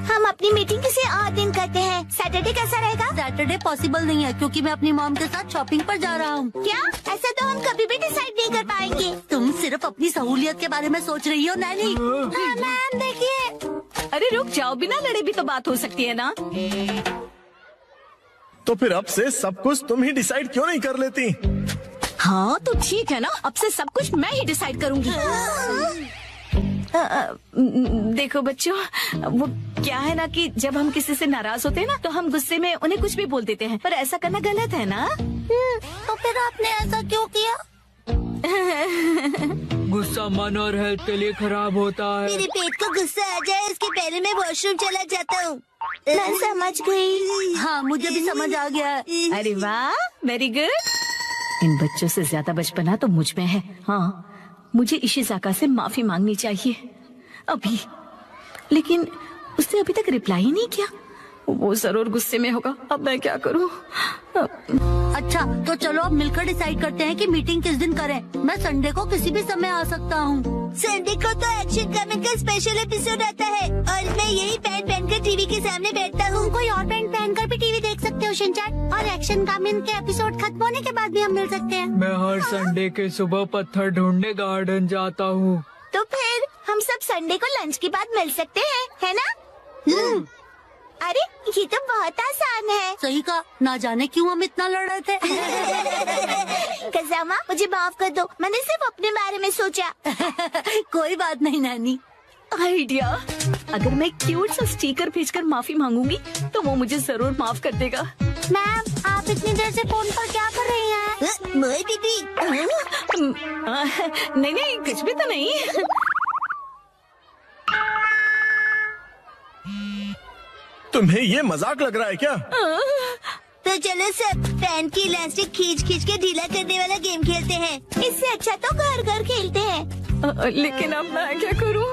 Speaker 3: हम अपनी मीटिंग किसी और दिन करते हैं। सैटरडे कैसा रहेगा?
Speaker 1: सैटरडे पॉसिबल नहीं है क्योंकि मैं अपनी मॉम के साथ शॉपिंग पर जा रहा हूँ।
Speaker 3: क्या? ऐसा तो हम कभी भी डिसाइड नहीं कर पाएंगे।
Speaker 1: तुम सिर्फ अपनी सहूलियत के बारे में सोच रही हो नैनी।
Speaker 3: हाँ मैम देखिए।
Speaker 2: अरे रुक जाओ, बिना लड़े भी तो बात हो सकती है ना।
Speaker 10: तो फिर अब से सब कुछ तुम ही डिसाइड क्यों नहीं कर लेती?
Speaker 2: हाँ तो ठीक है ना, अब से सब कुछ मैं ही डिसाइड करूंगी। देखो बच्चों, वो क्या है ना कि जब हम किसी से नाराज होते हैं ना तो हम गुस्से में उन्हें कुछ भी बोल देते हैं, पर ऐसा करना गलत है ना।
Speaker 1: तो फिर आपने ऐसा क्यों किया?
Speaker 5: गुस्सा मन और हेल्थ के लिए खराब होता है।
Speaker 1: मेरे पेट को गुस्सा आ जाए इसके पहले मैं वॉशरूम चला जाता हूँ।
Speaker 3: मैं समझ गई।
Speaker 1: हाँ मुझे भी समझ आ गया।
Speaker 2: अरे वाह, वेरी गुड। इन बच्चों से ज्यादा बचपना तो मुझ में है। हाँ, मुझे इशिज़ाका से माफी मांगनी चाहिए अभी, लेकिन उसने अभी तक रिप्लाई ही नहीं किया। वो जरूर गुस्से में होगा। अब मैं क्या करूं?
Speaker 1: अच्छा तो चलो अब मिलकर डिसाइड करते हैं कि मीटिंग किस दिन करें। मैं संडे को किसी भी समय आ सकता हूँ। संडे को तो एक्शन कमिंग का स्पेशल एपिसोड आता है और मैं यही पैंट पहनकर टीवी के सामने बैठता हूँ।
Speaker 3: कोई और पैंट पहनकर भी टीवी देख सकते हो शिनचैन, और एक्शन कमिंग के एपिसोड खत्म होने के बाद भी हम मिल सकते हैं।
Speaker 5: मैं हर संडे के सुबह पत्थर ढूंढने गार्डन जाता हूँ।
Speaker 3: तो फिर हम सब संडे को लंच के बाद मिल सकते हैं, है ना? अरे ये तो बहुत आसान है।
Speaker 1: सही कहा, ना जाने क्यों हम इतना लड़ रहे थे।
Speaker 3: कजामा मुझे माफ कर दो, मैंने सिर्फ अपने बारे में सोचा।
Speaker 1: कोई बात नहीं नानी।
Speaker 2: आइडिया, अगर मैं क्यूट सा स्टिकर भेजकर माफी मांगूंगी तो वो मुझे जरूर माफ कर देगा।
Speaker 3: मैम आप इतनी देर से फोन पर क्या कर रही हैं?
Speaker 1: मोई दीदी।
Speaker 2: नहीं कुछ भी तो नहीं।
Speaker 10: तुम्हें ये मजाक लग रहा है क्या?
Speaker 1: तो चलो सब पैंट की इलास्टिक खींच के ढीला करने वाला गेम खेलते हैं।
Speaker 3: इससे अच्छा तो घर घर खेलते हैं।
Speaker 2: लेकिन अब मैं क्या करूं?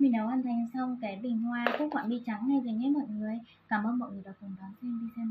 Speaker 16: Mình đã hoàn thành xong cái bình hoa cúc họa mi trắng này rồi nhé mọi người. Cảm ơn mọi người đã cùng đón xem video này.